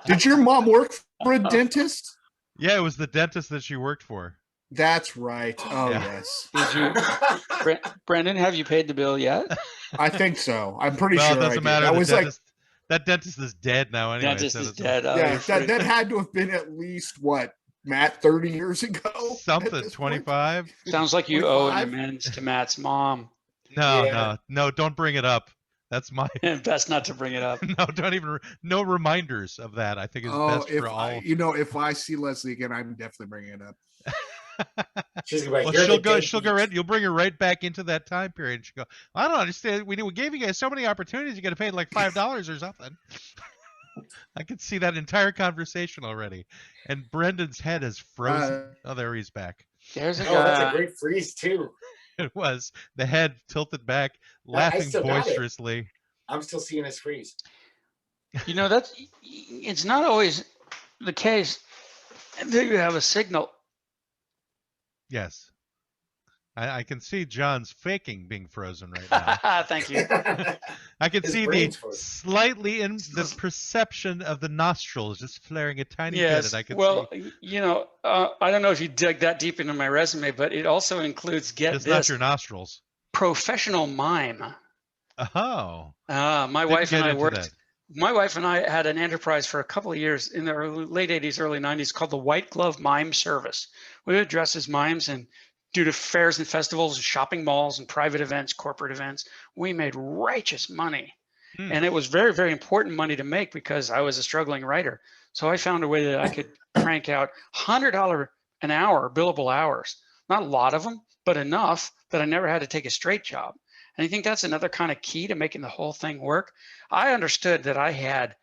Did your mom work for a dentist? Yeah, it was the dentist that she worked for. That's right. Oh Yeah. yes. did you, Brendan, have you paid the bill yet? I think so. I'm pretty Well, sure it I doesn't did. matter. That The was dentist, that dentist is dead now anyway. Dentist so is it's- dead. Oh, yeah, you're free. that had to have been at least what, Matt, 30 years ago? Something, 25? Sounds like you owe an 25? amends to Matt's mom. No, don't bring it up. That's my, Best not to bring it up. no, don't even, no reminders of that. I think is best for all. If I see Leslie again, I'm definitely bringing it up. She's gonna be like, Well, "You're the she'll go deadbeat." right. You'll bring her right back into that time period. And she'll go, I don't understand. We gave you guys so many opportunities. You got to pay like $5 or something. I could see that entire conversation already. And Brendan's head is frozen. Oh, there he's back. There's a Oh, that's a guy. great freeze too. It was the head tilted back, I laughing still got it. boisterously. I'm still seeing his freeze. It's not always the case that you have a signal. Yes. I can see John's faking being frozen right now. Thank you. I can His see the brain's frozen. slightly in the perception of the nostrils just flaring a tiny Yes. bit. And I can Well, see I don't know if you dug that deep into my resume, but it also includes, get it's not this, your nostrils. professional mime. Oh. My Didn't wife and get I into worked. that. My wife and I had an enterprise for a couple of years in the late 80s, early 90s called the White Glove Mime Service. We would dress as mimes and due to fairs and festivals, shopping malls and private events, corporate events. We made righteous money. And it was very, very important money to make because I was a struggling writer. So I found a way that I could crank out $100 an hour billable hours. Not a lot of them, but enough that I never had to take a straight job. And I think that's another kind of key to making the whole thing work. I understood that I had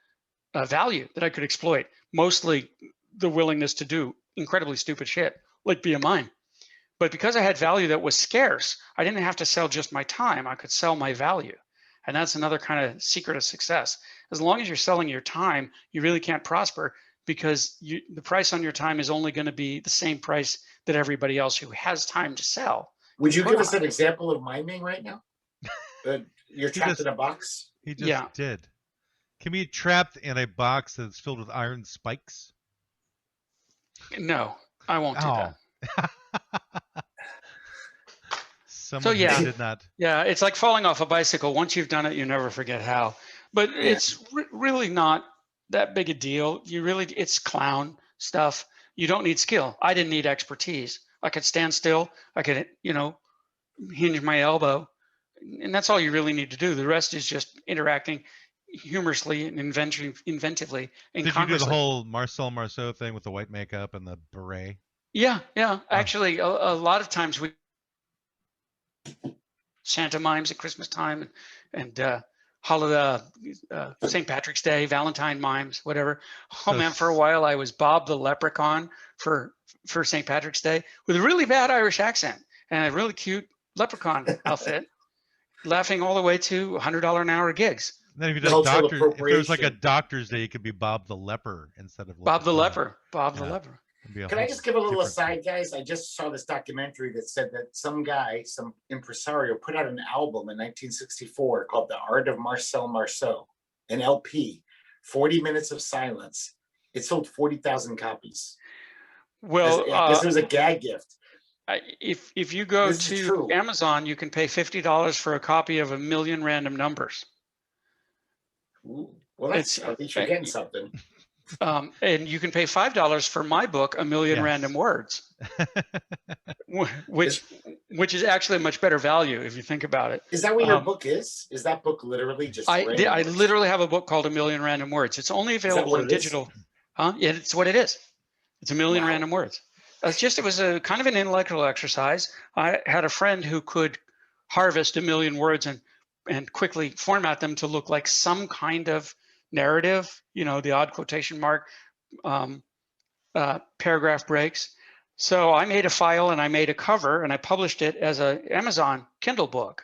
a value that I could exploit, mostly the willingness to do incredibly stupid shit, like be a mime. But because I had value that was scarce, I didn't have to sell just my time. I could sell my value. And that's another kind of secret of success. As long as you're selling your time, you really can't prosper because the price on your time is only going to be the same price that everybody else who has time to sell. Would you give us an example of miming right now? You're trapped in a box. He just did. Can we be trapped in a box that's filled with iron spikes? No, I won't do that. Someone did not. Yeah, it's like falling off a bicycle. Once you've done it, you never forget how. But it's really not that big a deal. It's clown stuff. You don't need skill. I didn't need expertise. I could stand still. I could, hinge my elbow. And that's all you really need to do. The rest is just interacting humorously and inventively. And did you do the whole Marcel Marceau thing with the white makeup and the beret? Yeah. Actually, a lot of times we Santa mimes at Christmas time and holiday, St. Patrick's Day, Valentine mimes, whatever. Oh So man, for a while I was Bob the Leprechaun for St. Patrick's Day with a really bad Irish accent and a really cute leprechaun outfit, laughing all the way to $100 an hour gigs. Then if you did Cultural if there was like a appropriation. doctor's day, you could be Bob the Leper instead of Bob the Leprechaun. Leper. Bob the Yeah. Leper. It'd be a Can I whole just give a little different aside, guys? I just saw this documentary that said that some guy, some impresario, put out an album in 1964 called The Art of Marcel Marceau, an LP, 40 Minutes of Silence. It sold 40,000 copies. Well, I guess it was a gag gift. if you go This is to true. Amazon, you can pay $50 for a copy of 1,000,000 Random Numbers. Ooh, well, that's at least you're getting something. And you can pay $5 for my book, 1,000,000 Yes. Random Words, which is actually a much better value if you think about it. Is that what your book is? Is that book literally just I random words? literally have a book called 1,000,000 Random Words. It's only available what in it is? digital. Huh? Yeah, it's what it is. It's 1,000,000 Wow. Random Words. It was a kind of an intellectual exercise. I had a friend who could harvest 1,000,000 words and quickly format them to look like some kind of narrative, the odd quotation mark, paragraph breaks. So I made a file and I made a cover and I published it as a Amazon Kindle book.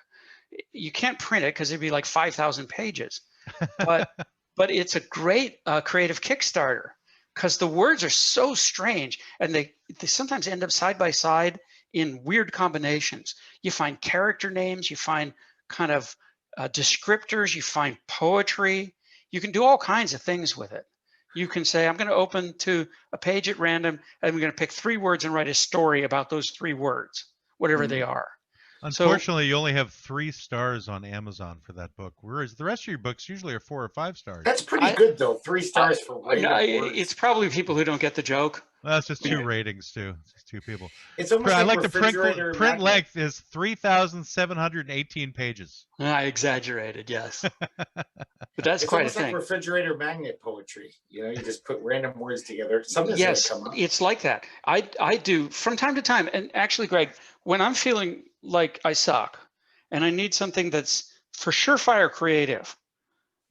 You can't print it because it'd be like 5,000 pages, but it's a great creative Kickstarter because the words are so strange and they sometimes end up side by side in weird combinations. You find character names, you find kind of descriptors, you find poetry. You can do all kinds of things with it. You can say, I'm going to open to a page at random, and I'm going to pick 3 words and write a story about those 3 words, whatever they are. Unfortunately, you only have 3 stars on Amazon for that book, whereas the rest of your books usually are 4 or 5 stars. That's pretty good, though. 3 stars for random words. It's probably people who don't get the joke. Well, that's just 2 ratings too. It's just 2 people. It's almost I like like the print magnet. length is 3,718 pages. I exaggerated, yes. But that's It's quite a almost like thing. refrigerator magnet poetry. You just put random words together. Something's Yes, gonna come up. it's like that. I do from time to time. And actually, Greg, when I'm feeling like I suck and I need something that's for surefire creative,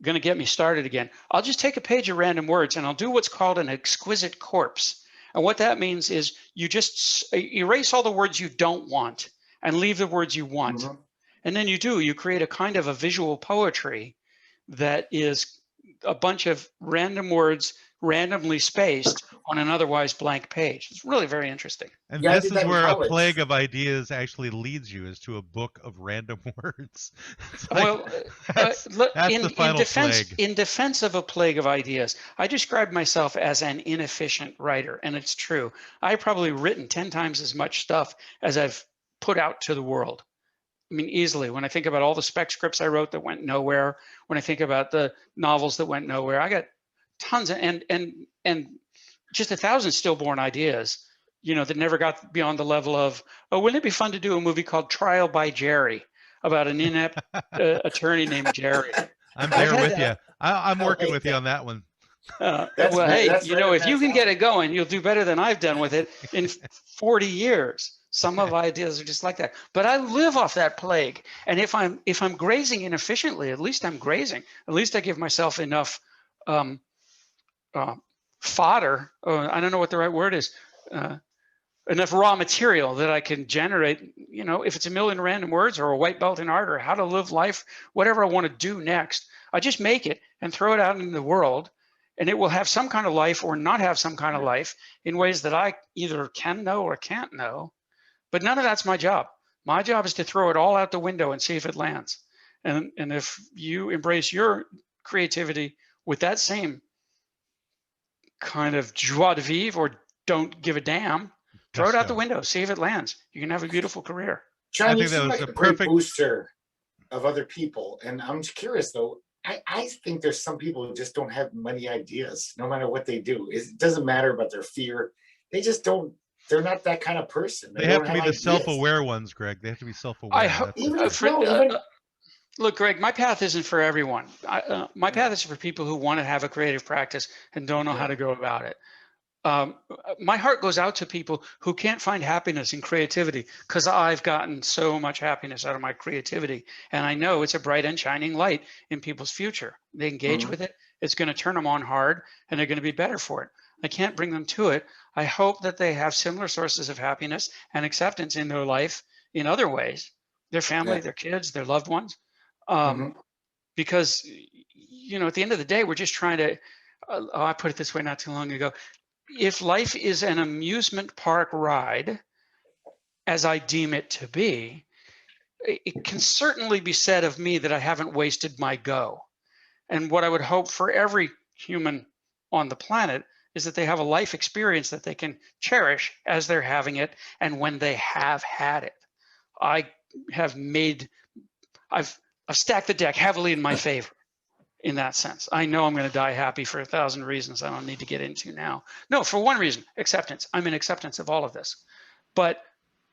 going to get me started again, I'll just take a page of random words and I'll do what's called an exquisite corpse. And what that means is you just erase all the words you don't want and leave the words you want. Mm-hmm. And then you create a kind of a visual poetry that is a bunch of random words randomly spaced on an otherwise blank page. It's really very interesting. And Yeah, I this did is that in where a college. plague of ideas actually leads you, is to a book of random words. It's like, Well, that's the final plague. in defense of a plague of ideas, I describe myself as an inefficient writer, and it's true. I've probably written 10 times as much stuff as I've put out to the world. I mean, easily. When I think about all the spec scripts I wrote that went nowhere, when I think about the novels that went nowhere, I got tons of, and just 1,000 stillborn ideas, that never got beyond the level of, oh, wouldn't it be fun to do a movie called Trial by Jerry about an inept attorney named Jerry? I'm there had with you. I'm working with you on that one. Well, That's hey, right if you up can Matt's get it going, you'll do better than I've done with it in 40 years. Some of ideas are just like that. But I live off that plague. And if I'm grazing inefficiently, at least I'm grazing. At least I give myself enough fodder. I don't know what the right word is. Enough raw material that I can generate, if it's 1,000,000 random words or a white belt in art or how to live life, whatever I want to do next, I just make it and throw it out into the world, and it will have some kind of life or not have some kind of life in ways that I either can know or can't know. But none of that's my job. My job is to throw it all out the window and see if it lands. And if you embrace your creativity with that same kind of joie de vivre or don't give a damn, throw it out the window, see if it lands. You can have a beautiful career. John, I you think that seem was like a a great perfect- booster of other people. And I'm just curious, though. I think there's some people who just don't have many ideas, no matter what they do. It doesn't matter about their fear. They just don't. They're not that kind of person. They have don't to be the ideas. self-aware ones, Greg. They have to be self-aware. Look, Greg, my path isn't for everyone. My path is for people who want to have a creative practice and don't know how to go about it. my heart goes out to people who can't find happiness in creativity, because I've gotten so much happiness out of my creativity. And I know it's a bright and shining light in people's future. They engage with it, it's going to turn them on hard, and they're going to be better for it. I can't bring them to it. I hope that they have similar sources of happiness and acceptance in their life in other ways, their family, their kids, their loved ones. Because, at the end of the day, we're just trying to, I put it this way not too long ago. If life is an amusement park ride, as I deem it to be, it can certainly be said of me that I haven't wasted my go. And what I would hope for every human on the planet is that they have a life experience that they can cherish as they're having it and when they have had it. I've stacked the deck heavily in my favor in that sense. I know I'm going to die happy for 1,000 reasons I don't need to get into now. No, for one reason, acceptance. I'm in acceptance of all of this. But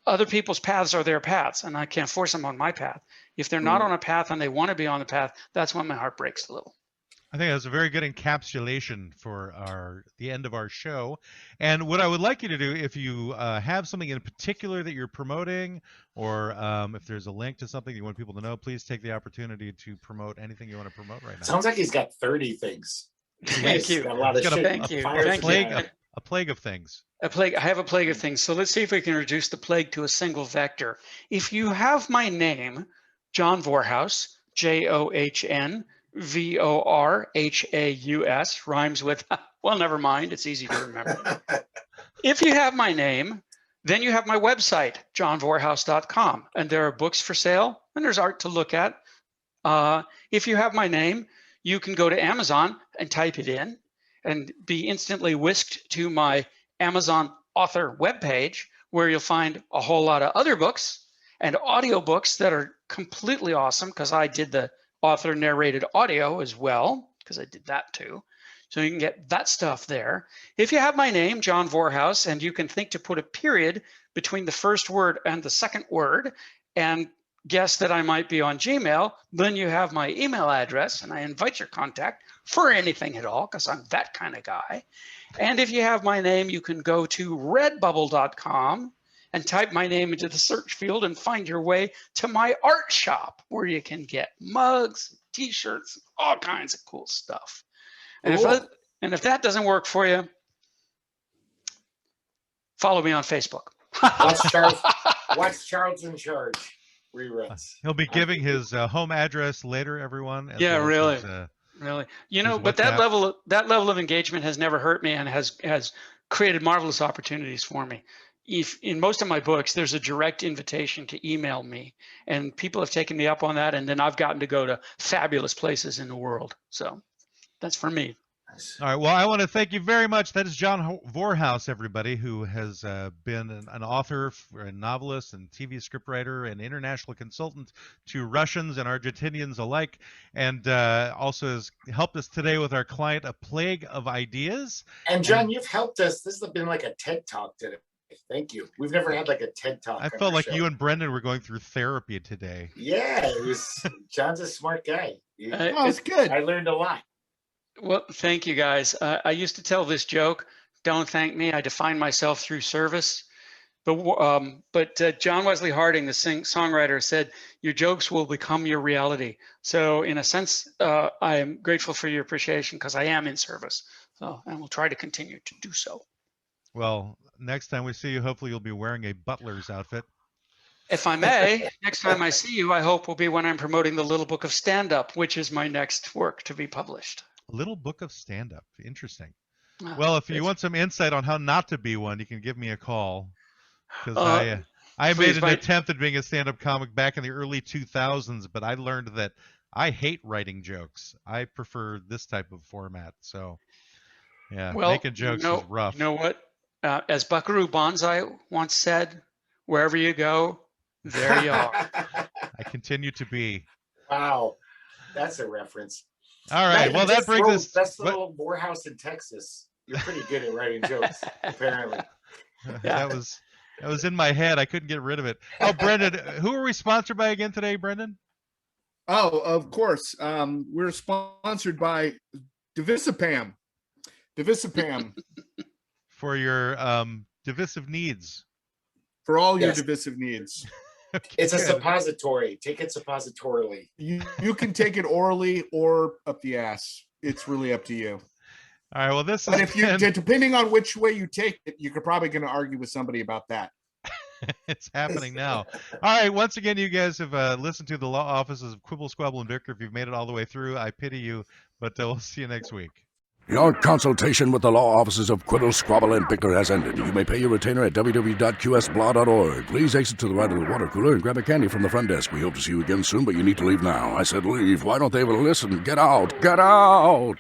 other people's paths are their paths, and I can't force them on my path. If they're not on a path and they want to be on the path, that's when my heart breaks a little. I think that's a very good encapsulation for the end of our show. And what I would like you to do, if you have something in particular that you're promoting, or if there's a link to something you want people to know, please take the opportunity to promote anything you want to promote right now. Sounds like he's got 30 things. Thank you. Got a lot of shit. Thank you. A plague of things. I have a plague of things. So let's see if we can reduce the plague to a single vector. If you have my name, John Vorhaus, JOHN VORHAUS, rhymes with, well, never mind, it's easy to remember. If you have my name, then you have my website, johnvorhaus.com, and there are books for sale and there's art to look at. If you have my name, you can go to Amazon and type it in and be instantly whisked to my Amazon author webpage, where you'll find a whole lot of other books and audiobooks that are completely awesome, because I did the author narrated audio as well, because I did that too. So you can get that stuff there. If you have my name, John Vorhaus, and you can think to put a period between the first word and the second word and guess that I might be on Gmail, then you have my email address, and I invite your contact for anything at all, because I'm that kind of guy. And if you have my name, you can go to redbubble.com and type my name into the search field and find your way to my art shop, where you can get mugs, t-shirts, all kinds of cool stuff. And Cool. if that doesn't work for you, follow me on Facebook. Watch Charles in Charge reruns. He'll be giving his home address later, everyone. Yeah, really. As, Really, his but that WhatsApp. level of engagement has never hurt me, and has created marvelous opportunities for me. If in most of my books, there's a direct invitation to email me, and people have taken me up on that, and then I've gotten to go to fabulous places in the world. So that's for me. All right. Well, I want to thank you very much. That is John Vorhaus, everybody, who has been an author, a novelist, and TV scriptwriter, and international consultant to Russians and Argentinians alike, and also has helped us today with our client, A Plague of Ideas. And John, you've helped us. This has been like a TED Talk today. Thank you. We've never had like a TED Talk. I felt like you and Brendan were going through therapy today. Yeah, it was. John's a smart guy. Oh, it's good. I learned a lot. Well, thank you guys. I used to tell this joke, don't thank me, I define myself through service. But John Wesley Harding, the songwriter, said, your jokes will become your reality. So in a sense, I am grateful for your appreciation, because I am in service. So, and we'll try to continue to do so. Well, next time we see you, hopefully you'll be wearing a butler's outfit. If I may, next time I see you, I hope will be when I'm promoting the Little Book of Stand-Up, which is my next work to be published. Little Book of Stand-Up. Interesting. Well, if you want some insight on how not to be one, you can give me a call. Because I made an attempt at being a stand-up comic back in the early 2000s, but I learned that I hate writing jokes. I prefer this type of format. So, yeah, Well, making jokes is rough. You know what? As Buckaroo Banzai once said, wherever you go, there you are. I continue to be. Wow, that's a reference. All right. Well, that brings us. That's the little Morehouse in Texas. You're pretty good at writing jokes, apparently. That was in my head. I couldn't get rid of it. Oh, Brendan, who are we sponsored by again today, Brendan? Oh, of course. We're sponsored by Divisipam. Divisipam. for your divisive needs. For all your Yes. divisive needs. Okay, It's a good. suppository. Take it suppositorily. You can take it orally or up the ass. It's really up to you. All right. Well, this But has if you, been, depending on which way you take it, you're probably going to argue with somebody about that. it's happening now. All right. Once again, you guys have listened to the law offices of Quibble, Squabble, and Bicker. If you've made it all the way through, I pity you. But we'll see you next week. Your consultation with the law offices of Quibble, Squabble, and Bicker has ended. You may pay your retainer at www.qsblaw.org. Please exit to the right of the water cooler and grab a candy from the front desk. We hope to see you again soon, but you need to leave now. I said leave. Why don't they ever listen? Get out! Get out!